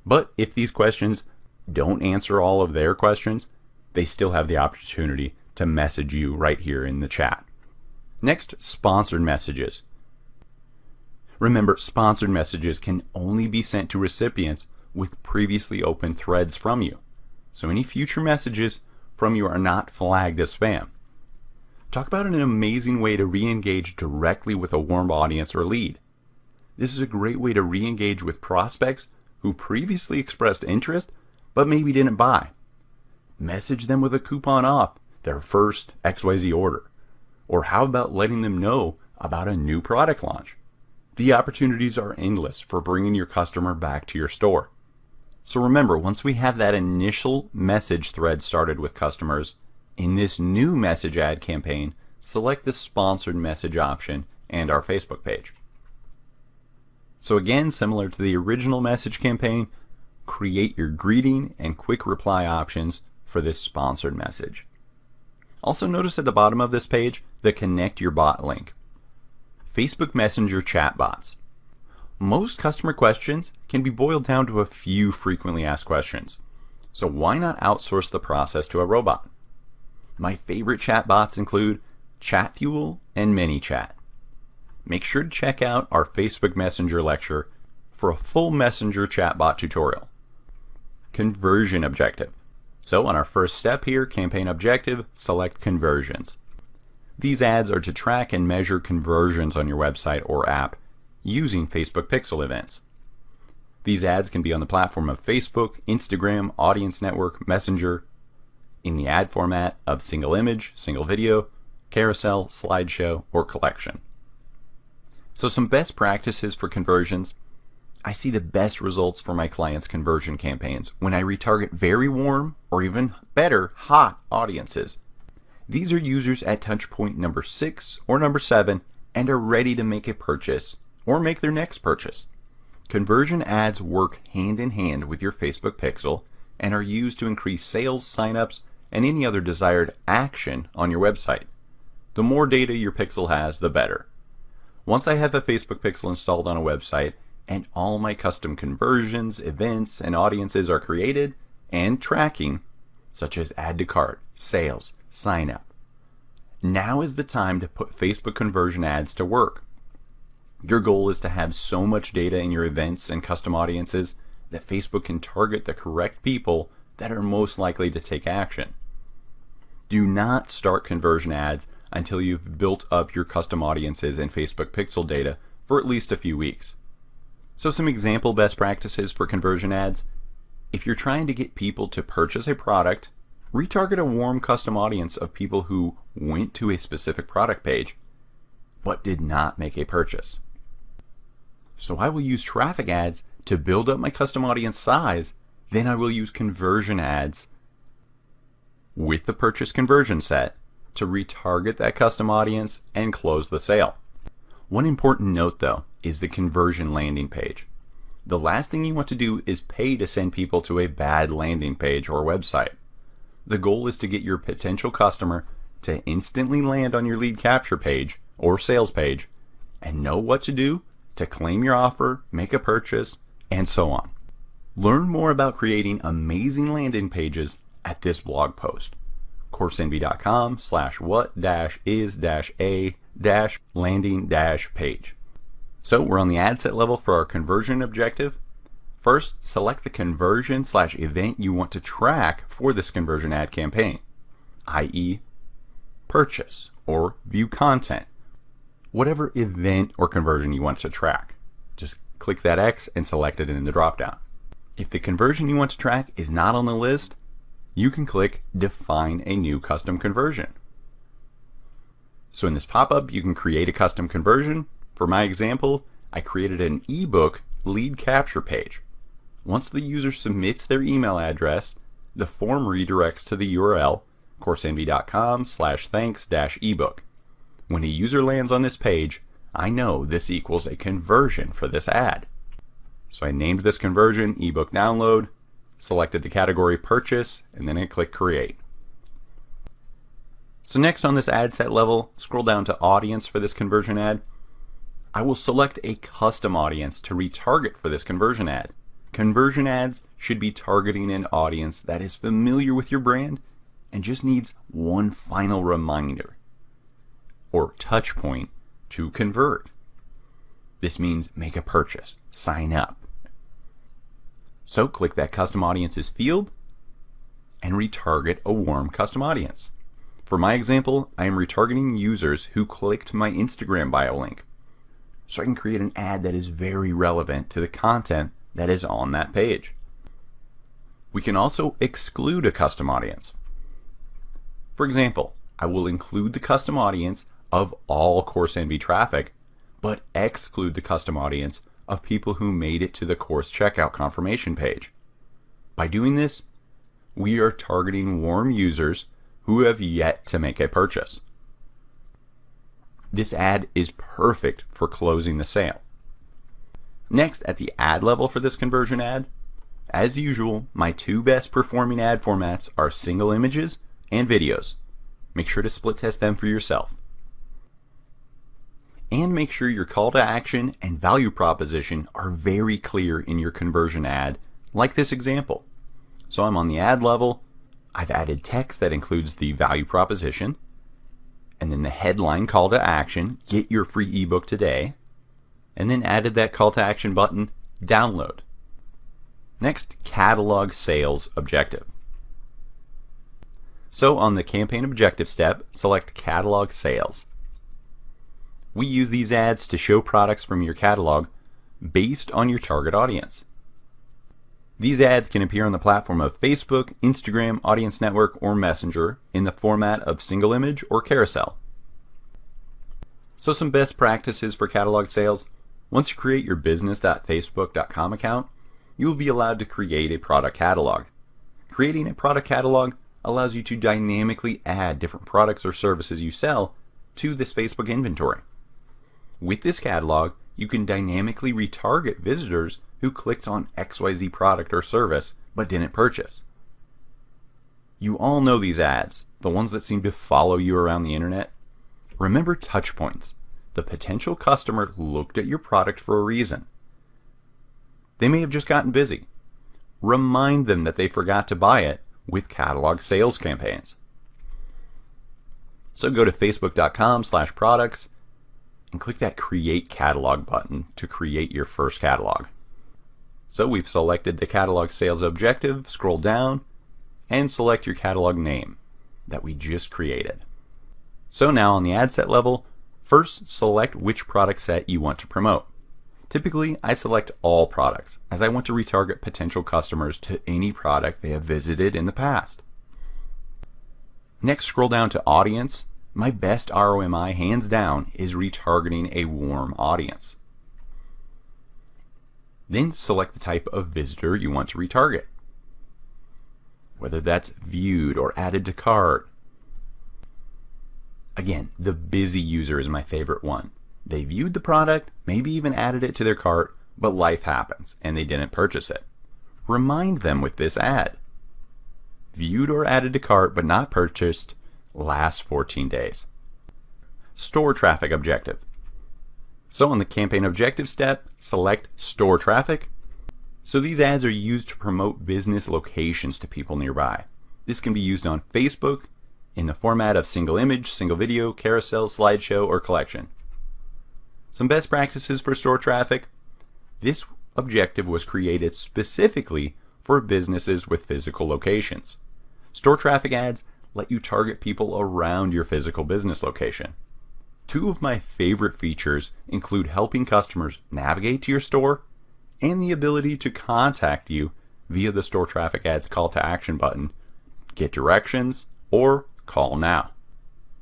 But if these questions don't answer all of their questions, they still have the opportunity to message you right here in the chat. Next, sponsored messages. Remember, sponsored messages can only be sent to recipients with previously opened threads from you. So any future messages from you are not flagged as spam. Talk about an amazing way to re-engage directly with a warm audience or lead. This is a great way to re-engage with prospects who previously expressed interest but maybe didn't buy. Message them with a coupon off their first XYZ order. Or how about letting them know about a new product launch? The opportunities are endless for bringing your customer back to your store. So remember, once we have that initial message thread started with customers, in this new message ad campaign, select the sponsored message option and our Facebook page. So again, similar to the original message campaign, create your greeting and quick reply options for this sponsored message. Also notice at the bottom of this page the Connect Your Bot link. Facebook Messenger chatbots. Most customer questions can be boiled down to a few frequently asked questions. So why not outsource the process to a robot? My favorite chatbots include ChatFuel and ManyChat. Make sure to check out our Facebook Messenger lecture for a full Messenger chatbot tutorial. Conversion objective. So on our first step here, campaign objective, select conversions. These ads are to track and measure conversions on your website or app using Facebook Pixel events. These ads can be on the platform of Facebook, Instagram, Audience Network, Messenger, in the ad format of single image, single video, carousel, slideshow, or collection. So some best practices for conversions. I see the best results for my clients' conversion campaigns when I retarget very warm or even better, hot audiences. These are users at touchpoint number 6 or number 7 and are ready to make a purchase or make their next purchase. Conversion ads work hand in hand with your Facebook Pixel and are used to increase sales, signups, and any other desired action on your website. The more data your Pixel has, the better. Once I have a Facebook Pixel installed on a website and all my custom conversions, events, and audiences are created and tracking, such as add to cart, sales, sign up, now is the time to put Facebook conversion ads to work. Your goal is to have so much data in your events and custom audiences that Facebook can target the correct people that are most likely to take action. Do not start conversion ads until you've built up your custom audiences and Facebook Pixel data for at least a few weeks. So some example best practices for conversion ads. If you're trying to get people to purchase a product, retarget a warm custom audience of people who went to a specific product page but did not make a purchase. So I will use traffic ads to build up my custom audience size, then I will use conversion ads with the purchase conversion set to retarget that custom audience and close the sale. One important note though is the conversion landing page. The last thing you want to do is pay to send people to a bad landing page or website. The goal is to get your potential customer to instantly land on your lead capture page or sales page and know what to do to claim your offer, make a purchase, and so on. Learn more about creating amazing landing pages at this blog post, Coursenvy.com/what-is-a-landing-page. So we're on the ad set level for our conversion objective. First, select the conversion/event you want to track for this conversion ad campaign, i.e. purchase or view content, whatever event or conversion you want to track. Just click that X and select it in the dropdown. If the conversion you want to track is not on the list, you can click Define a New Custom Conversion. So in this pop-up, you can create a custom conversion. For my example, I created an ebook lead capture page. Once the user submits their email address, the form redirects to the URL Coursenvy.com/thanks-ebook. When a user lands on this page, I know this equals a conversion for this ad. So I named this conversion ebook download, selected the category purchase, and then I click create. So next on this ad set level, scroll down to audience for this conversion ad. I will select a custom audience to retarget for this conversion ad. Conversion ads should be targeting an audience that is familiar with your brand and just needs one final reminder or touch point to convert. This means make a purchase, sign up. So click that custom audiences field and retarget a warm custom audience. For my example, I am retargeting users who clicked my Instagram bio link. So I can create an ad that is very relevant to the content that is on that page. We can also exclude a custom audience. For example, I will include the custom audience of all Coursenvy traffic, but exclude the custom audience of people who made it to the course checkout confirmation page. By doing this, we are targeting warm users who have yet to make a purchase. This ad is perfect for closing the sale. Next, at the ad level for this conversion ad, as usual, my two best performing ad formats are single images and videos. Make sure to split test them for yourself. And make sure your call to action and value proposition are very clear in your conversion ad, like this example. So I'm on the ad level, I've added text that includes the value proposition, and then the headline call to action, get your free ebook today, and then added that call to action button, download. Next, catalog sales objective. So on the campaign objective step, select catalog sales. We use these ads to show products from your catalog based on your target audience. These ads can appear on the platform of Facebook, Instagram, Audience Network, or Messenger in the format of single image or carousel. So some best practices for catalog sales. Once you create your business.facebook.com account, you will be allowed to create a product catalog. Creating a product catalog allows you to dynamically add different products or services you sell to this Facebook inventory. With this catalog, you can dynamically retarget visitors who clicked on XYZ product or service but didn't purchase. You all know these ads, the ones that seem to follow you around the internet. Remember touch points. The potential customer looked at your product for a reason. They may have just gotten busy. Remind them that they forgot to buy it with catalog sales campaigns. So go to facebook.com/products and click that Create Catalog button to create your first catalog. So we've selected the catalog sales objective, scroll down, and select your catalog name that we just created. So now on the ad set level, first select which product set you want to promote. Typically, I select all products as I want to retarget potential customers to any product they have visited in the past. Next, scroll down to audience. My best ROMI, hands down, is retargeting a warm audience. Then select the type of visitor you want to retarget, whether that's viewed or added to cart. Again, the busy user is my favorite one. They viewed the product, maybe even added it to their cart, but life happens and they didn't purchase it. Remind them with this ad. Viewed or added to cart but not purchased, last 14 days. Store traffic objective. So on the campaign objective step, select store traffic. So these ads are used to promote business locations to people nearby. This can be used on Facebook in the format of single image, single video, carousel, slideshow, or collection. Some best practices for store traffic. This objective was created specifically for businesses with physical locations. Store traffic ads let you target people around your physical business location. Two of my favorite features include helping customers navigate to your store and the ability to contact you via the store traffic ads call to action button, get directions, or call now.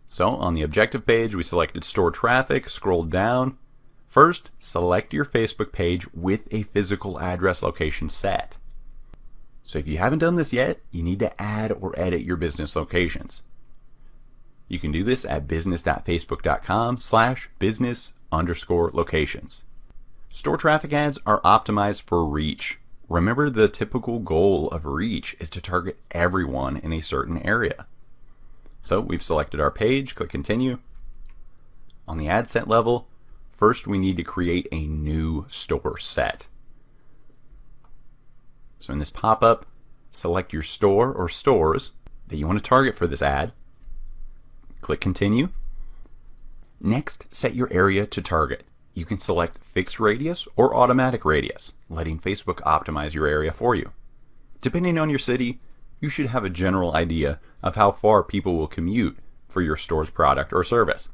So on the objective page, we selected store traffic, scroll down. First, select your Facebook page with a physical address location set. So if you haven't done this yet, you need to add or edit your business locations. You can do this at business.facebook.com/business _locations. Store traffic ads are optimized for reach. Remember, the typical goal of reach is to target everyone in a certain area. So we've selected our page, click continue. On the ad set level, first we need to create a new store set. So in this pop-up, select your store or stores that you want to target for this ad. Click continue. Next, set your area to target. You can select fixed radius or automatic radius, letting Facebook optimize your area for you. Depending on your city, you should have a general idea of how far people will commute for your store's product or service.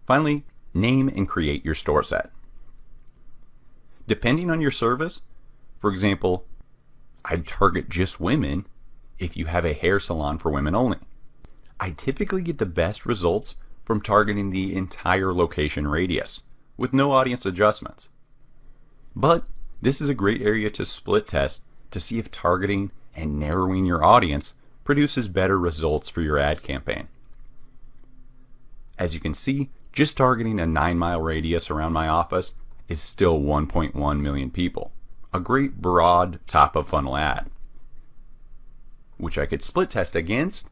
Finally, name and create your store set. Depending on your service, for example, I'd target just women if you have a hair salon for women only. I typically get the best results from targeting the entire location radius with no audience adjustments. But this is a great area to split test to see if targeting and narrowing your audience produces better results for your ad campaign. As you can see, just targeting a 9-mile radius around my office is still 1.1 million people. A great broad top of funnel ad, which I could split test against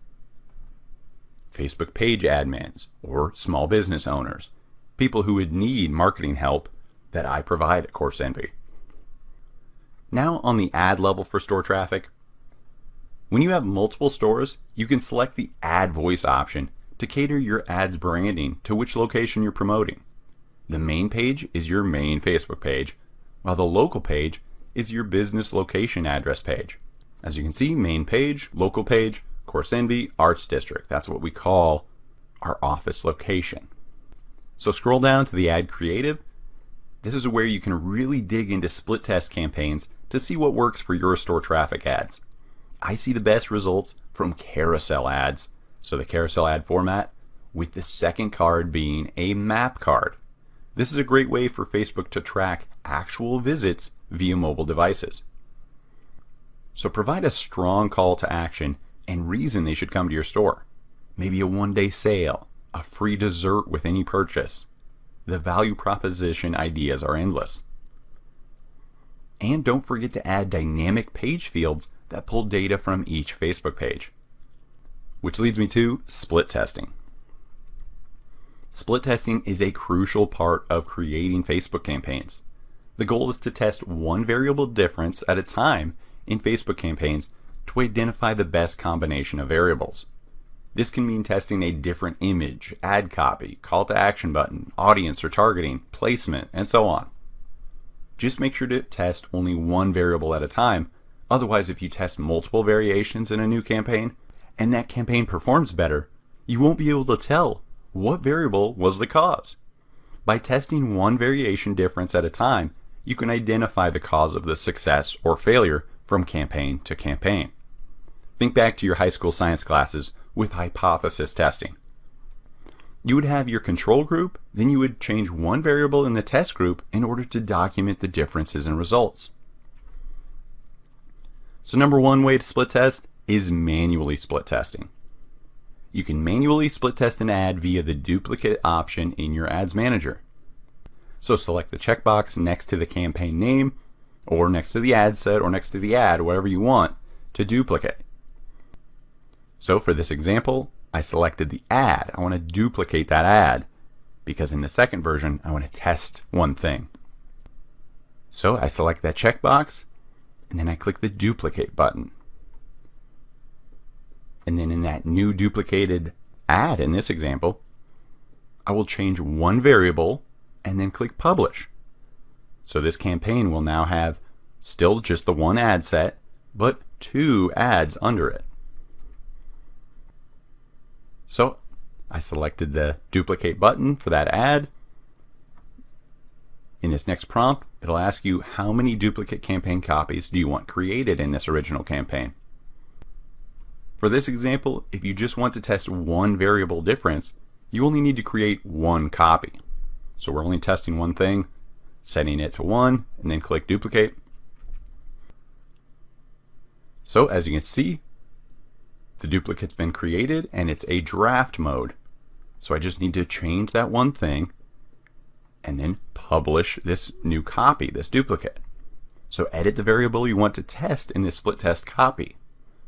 Facebook page admins or small business owners, people who would need marketing help that I provide at Coursenvy. Now on the ad level for store traffic, when you have multiple stores, you can select the ad voice option to cater your ad's branding to which location you're promoting. The main page is your main Facebook page, while the local page is your business location address page. As you can see, main page, local page, Coursenvy Arts District. That's what we call our office location. So scroll down to the ad creative. This is where you can really dig into split test campaigns to see what works for your store traffic ads. I see the best results from carousel ads. So the carousel ad format, with the second card being a map card. This is a great way for Facebook to track actual visits via mobile devices. So provide a strong call to action and reason they should come to your store. Maybe a one-day sale, a free dessert with any purchase. The value proposition ideas are endless. And don't forget to add dynamic page fields that pull data from each Facebook page. Which leads me to split testing. Split testing is a crucial part of creating Facebook campaigns. The goal is to test one variable difference at a time in Facebook campaigns to identify the best combination of variables. This can mean testing a different image, ad copy, call to action button, audience or targeting, placement, and so on. Just make sure to test only one variable at a time. Otherwise, if you test multiple variations in a new campaign and that campaign performs better, you won't be able to tell what variable was the cause. By testing one variation difference at a time, you can identify the cause of the success or failure from campaign to campaign. Think back to your high school science classes with hypothesis testing. You would have your control group, then you would change one variable in the test group in order to document the differences in results. So number one way to split test is manually split testing. You can manually split test an ad via the duplicate option in your ads manager. So select the checkbox next to the campaign name or next to the ad set or next to the ad, whatever you want, to duplicate. So for this example, I selected the ad. I want to duplicate that ad because in the second version, I want to test one thing. So I select that checkbox and then I click the duplicate button. And then in that new duplicated ad in this example, I will change one variable and then click publish. So this campaign will now have still just the one ad set, but two ads under it. So I selected the duplicate button for that ad. In this next prompt, it'll ask you how many duplicate campaign copies do you want created in this original campaign. For this example, if you just want to test one variable difference, you only need to create one copy. So we're only testing one thing, setting it to 1, and then click duplicate. So as you can see, the duplicate's been created and it's a draft mode. So I just need to change that one thing and then publish this new copy, this duplicate. So edit the variable you want to test in this split test copy.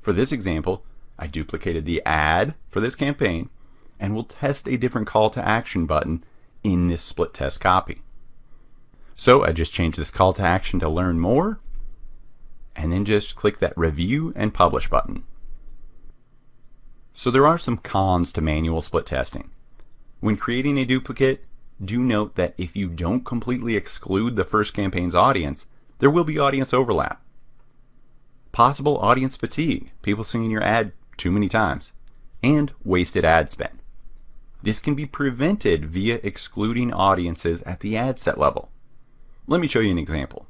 For this example, I duplicated the ad for this campaign and will test a different call to action button in this split test copy. So I just changed this call to action to learn more, and then just click that review and publish button. So there are some cons to manual split testing. When creating a duplicate, do note that if you don't completely exclude the first campaign's audience, there will be audience overlap. Possible audience fatigue, people seeing your ad too many times, and wasted ad spend. This can be prevented via excluding audiences at the ad set level. Let me show you an example.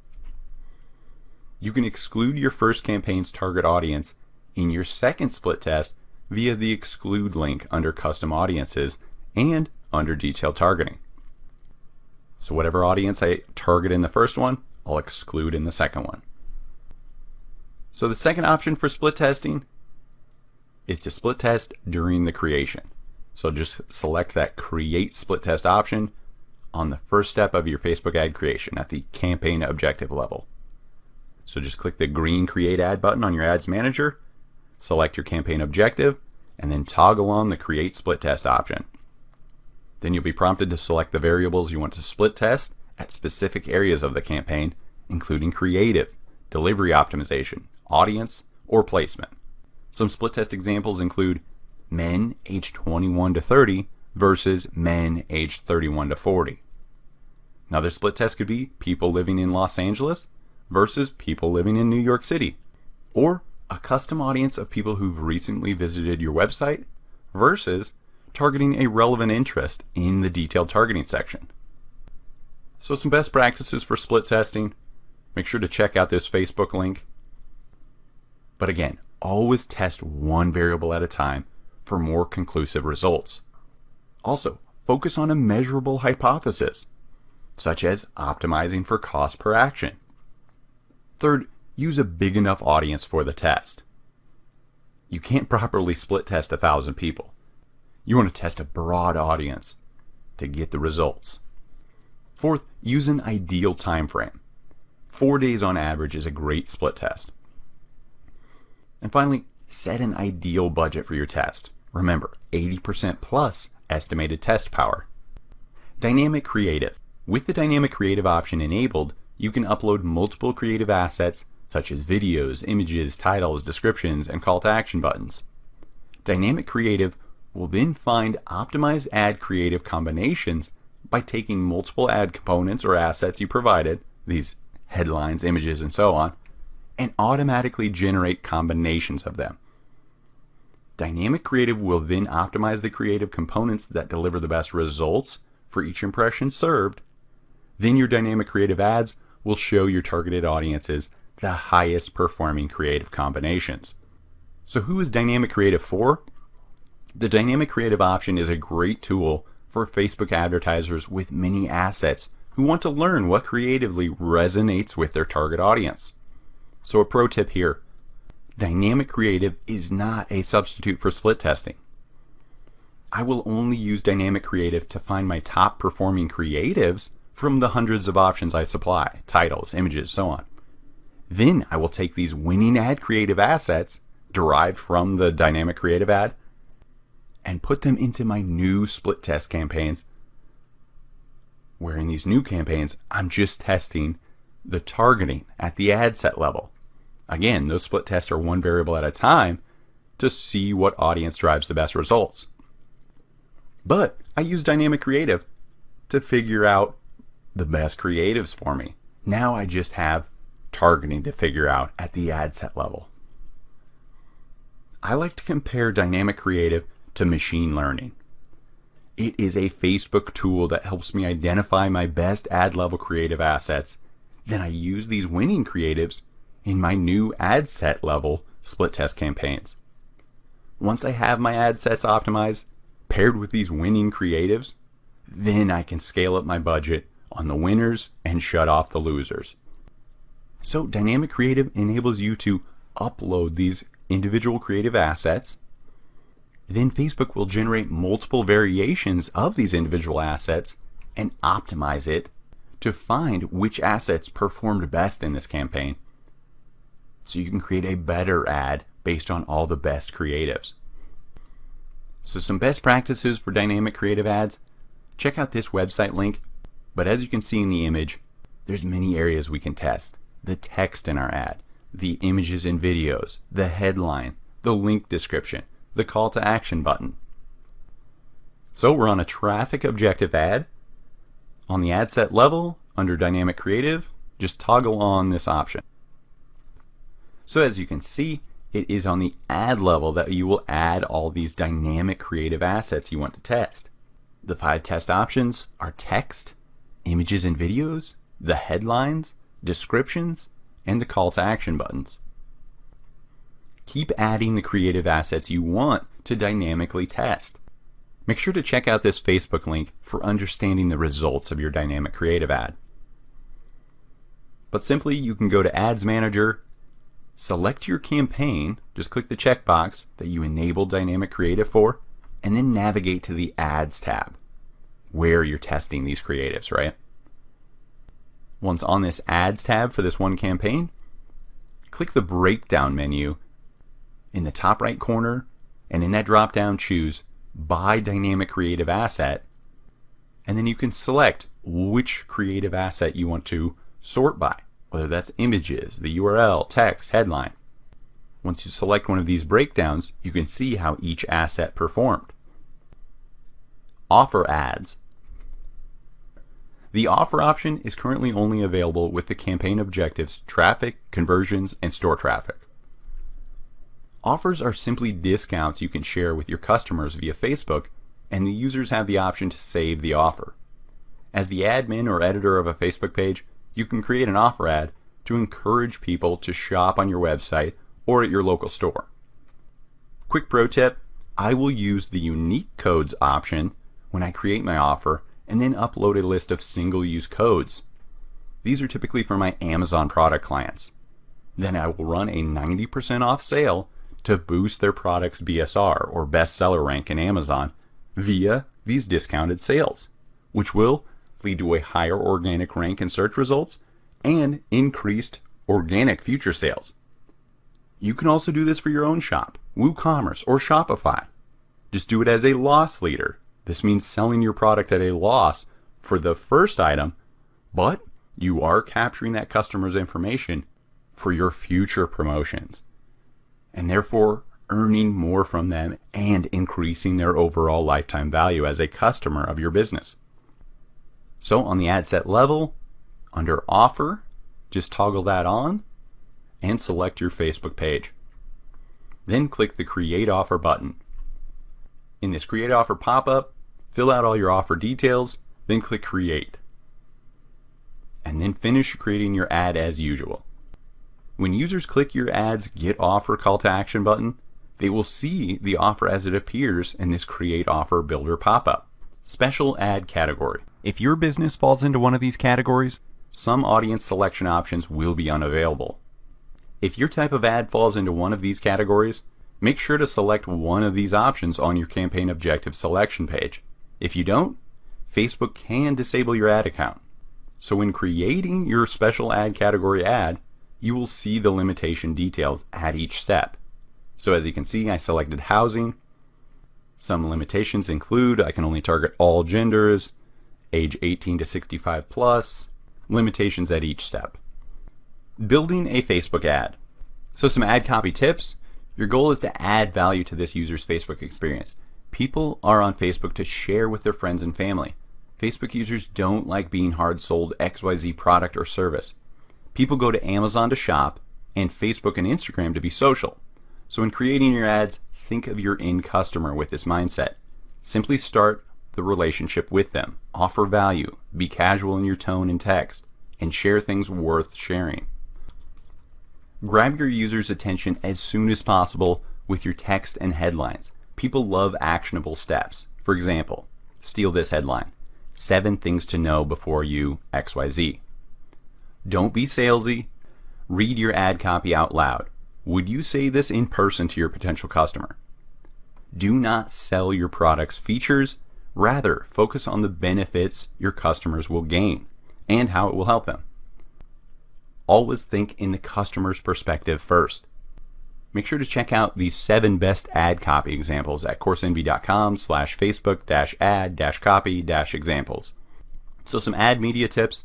You can exclude your first campaign's target audience in your second split test via the exclude link under custom audiences and under detailed targeting. So whatever audience I target in the first one, I'll exclude in the second one. So the second option for split testing is to split test during the creation. So just select that create split test option on the first step of your Facebook ad creation at the campaign objective level. So just click the green create ad button on your ads manager, select your campaign objective, and then toggle on the create split test option. Then you'll be prompted to select the variables you want to split test at specific areas of the campaign, including creative, delivery optimization, audience, or placement. Some split test examples include men aged 21 to 30 versus men aged 31 to 40. Another split test could be people living in Los Angeles versus people living in New York City, or a custom audience of people who've recently visited your website versus targeting a relevant interest in the detailed targeting section. So some best practices for split testing. Make sure to check out this Facebook link. But again, always test one variable at a time for more conclusive results. Also, focus on a measurable hypothesis, such as optimizing for cost per action. Third, use a big enough audience for the test. You can't properly split test 1,000 people. You want to test a broad audience to get the results. Fourth, use an ideal time frame. 4 days on average is a great split test. And finally, set an ideal budget for your test. Remember, 80% plus estimated test power. Dynamic creative. With the dynamic creative option enabled, you can upload multiple creative assets such as videos, images, titles, descriptions, and call to action buttons. Dynamic creative will then find optimized ad creative combinations by taking multiple ad components or assets you provided, these headlines, images, and so on, and automatically generate combinations of them. Dynamic creative will then optimize the creative components that deliver the best results for each impression served. Then your dynamic creative ads will show your targeted audiences the highest performing creative combinations. So who is dynamic creative for? The dynamic creative option is a great tool for Facebook advertisers with many assets who want to learn what creatively resonates with their target audience. So a pro tip here, dynamic creative is not a substitute for split testing. I will only use dynamic creative to find my top performing creatives from the hundreds of options I supply, titles, images, so on. Then I will take these winning ad creative assets derived from the dynamic creative ad and put them into my new split test campaigns, where in these new campaigns, I'm just testing the targeting at the ad set level. Again, those split tests are one variable at a time to see what audience drives the best results. But I use dynamic creative to figure out the best creatives for me. Now I just have targeting to figure out at the ad set level. I like to compare dynamic creative to machine learning. It is a Facebook tool that helps me identify my best ad level creative assets. Then I use these winning creatives in my new ad set level split test campaigns. Once I have my ad sets optimized, paired with these winning creatives, then I can scale up my budget on the winners and shut off the losers. So dynamic creative enables you to upload these individual creative assets. Then Facebook will generate multiple variations of these individual assets and optimize it to find which assets performed best in this campaign so you can create a better ad based on all the best creatives. So some best practices for dynamic creative ads, check out this website link, but as you can see in the image, there's many areas we can test. The text in our ad, the images and videos, the headline, the link description, the call to action button. So we're on a traffic objective ad. On the ad set level, under dynamic creative, just toggle on this option. So as you can see, it is on the ad level that you will add all these dynamic creative assets you want to test. The 5 test options are text, images and videos, the headlines, descriptions, and the call to action buttons. Keep adding the creative assets you want to dynamically test. Make sure to check out this Facebook link for understanding the results of your dynamic creative ad. But simply, you can go to Ads Manager, select your campaign, just click the checkbox that you enabled dynamic creative for, and then navigate to the Ads tab, where you're testing these creatives, right? Once on this Ads tab for this one campaign, click the breakdown menu in the top right corner, and in that drop down choose by dynamic creative asset, and then you can select which creative asset you want to sort by, whether that's images, the URL, text, headline. Once you select one of these breakdowns, you can see how each asset performed. Offer ads. The offer option is currently only available with the campaign objectives, traffic, conversions, and store traffic. Offers are simply discounts you can share with your customers via Facebook, and the users have the option to save the offer. As the admin or editor of a Facebook page, you can create an offer ad to encourage people to shop on your website or at your local store. Quick pro tip, I will use the unique codes option when I create my offer and then upload a list of single-use codes. These are typically for my Amazon product clients. Then I will run a 90% off sale to boost their product's BSR or bestseller rank in Amazon via these discounted sales, which will lead to a higher organic rank in search results and increased organic future sales. You can also do this for your own shop, WooCommerce, or Shopify. Just do it as a loss leader. This means selling your product at a loss for the first item, but you are capturing that customer's information for your future promotions, and therefore earning more from them and increasing their overall lifetime value as a customer of your business. So on the ad set level, under offer, just toggle that on and select your Facebook page. Then click the Create Offer button. In this Create Offer pop-up, fill out all your offer details, then click Create. And then finish creating your ad as usual. When users click your ad's Get Offer call to action button, they will see the offer as it appears in this Create Offer Builder pop-up. Special ad category. If your business falls into one of these categories, some audience selection options will be unavailable. If your type of ad falls into one of these categories, make sure to select one of these options on your campaign objective selection page. If you don't, Facebook can disable your ad account. So when creating your special ad category ad, you will see the limitation details at each step. So as you can see, I selected housing. Some limitations include I can only target all genders, age 18 to 65 plus, limitations at each step. Building a Facebook ad. So some ad copy tips. Your goal is to add value to this user's Facebook experience. People are on Facebook to share with their friends and family. Facebook users don't like being hard sold XYZ product or service. People go to Amazon to shop and Facebook and Instagram to be social. So in creating your ads, think of your end customer with this mindset. Simply start the relationship with them. Offer value. Be casual in your tone and text. And share things worth sharing. Grab your users' attention as soon as possible with your text and headlines. People love actionable steps. For example, steal this headline. 7 things to know before you XYZ. Don't be salesy. Read your ad copy out loud. Would you say this in person to your potential customer? Do not sell your product's features. Rather, focus on the benefits your customers will gain and how it will help them. Always think in the customer's perspective first. Make sure to check out the 7 best ad copy examples at coursenvy.com/facebook-ad-copy-examples. So some ad media tips.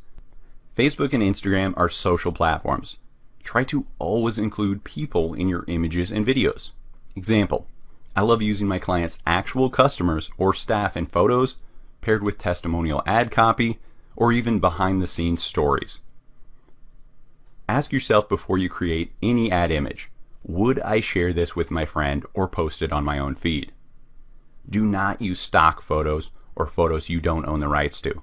Facebook and Instagram are social platforms. Try to always include people in your images and videos. Example, I love using my clients' actual customers or staff in photos paired with testimonial ad copy or even behind the scenes stories. Ask yourself before you create any ad image, would I share this with my friend or post it on my own feed? Do not use stock photos or photos you don't own the rights to.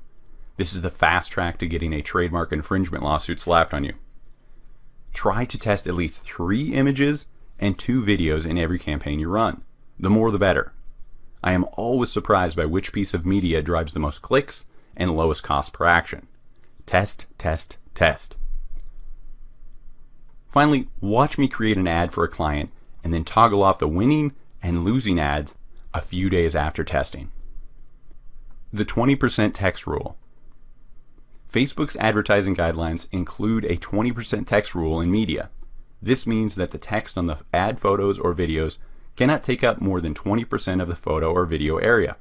This is the fast track to getting a trademark infringement lawsuit slapped on you. Try to test at least 3 images and 2 videos in every campaign you run. The more the better. I am always surprised by which piece of media drives the most clicks and lowest cost per action. Test, test, test. Finally, watch me create an ad for a client and then toggle off the winning and losing ads a few days after testing. The 20% text rule. Facebook's advertising guidelines include a 20% text rule in media. This means that the text on the ad photos or videos cannot take up more than 20% of the photo or video area.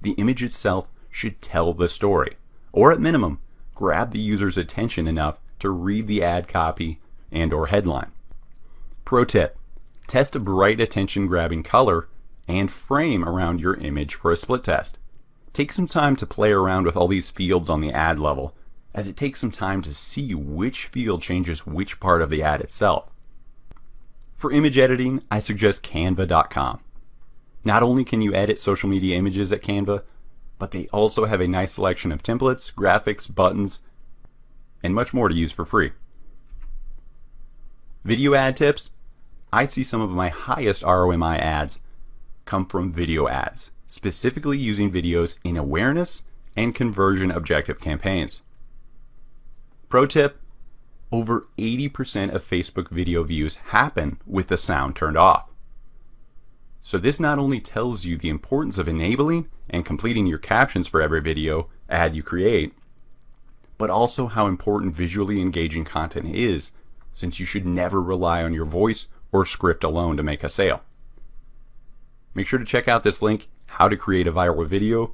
The image itself should tell the story, or at minimum, grab the user's attention enough to read the ad copy and/or headline. Pro tip, test a bright attention-grabbing color and frame around your image for a split test. Take some time to play around with all these fields on the ad level, as it takes some time to see which field changes which part of the ad itself. For image editing, I suggest canva.com. Not only can you edit social media images at Canva, but they also have a nice selection of templates, graphics, buttons, and much more to use for free. Video ad tips. I see some of my highest ROMI ads come from video ads, specifically using videos in awareness and conversion objective campaigns. Pro tip, over 80% of Facebook video views happen with the sound turned off. So this not only tells you the importance of enabling and completing your captions for every video ad you create, but also how important visually engaging content is, since you should never rely on your voice or script alone to make a sale. Make sure to check out this link, how to create a viral video,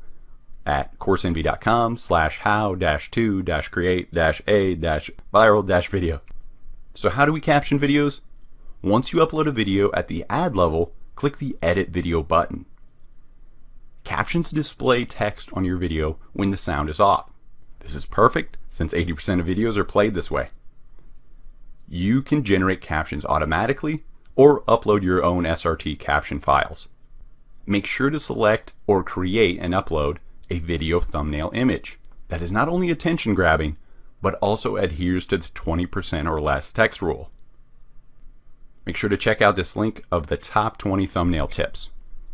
at coursenvy.com/how-to-create-a-viral-video. So how do we caption videos? Once you upload a video at the ad level, click the Edit Video button. Captions display text on your video when the sound is off. This is perfect since 80% of videos are played this way. You can generate captions automatically or upload your own SRT caption files. Make sure to select or create and upload a video thumbnail image that is not only attention grabbing, but also adheres to the 20% or less text rule. Make sure to check out this link of the top 20 thumbnail tips.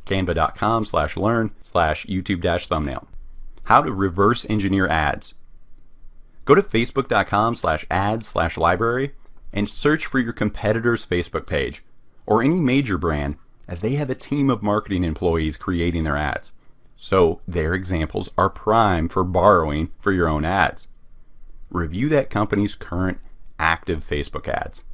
canva.com/learn/YouTube-thumbnail. How to reverse engineer ads. Go to facebook.com/ads/library and search for your competitor's Facebook page or any major brand, as they have a team of marketing employees creating their ads. So their examples are prime for borrowing for your own ads. Review that company's current active Facebook ads.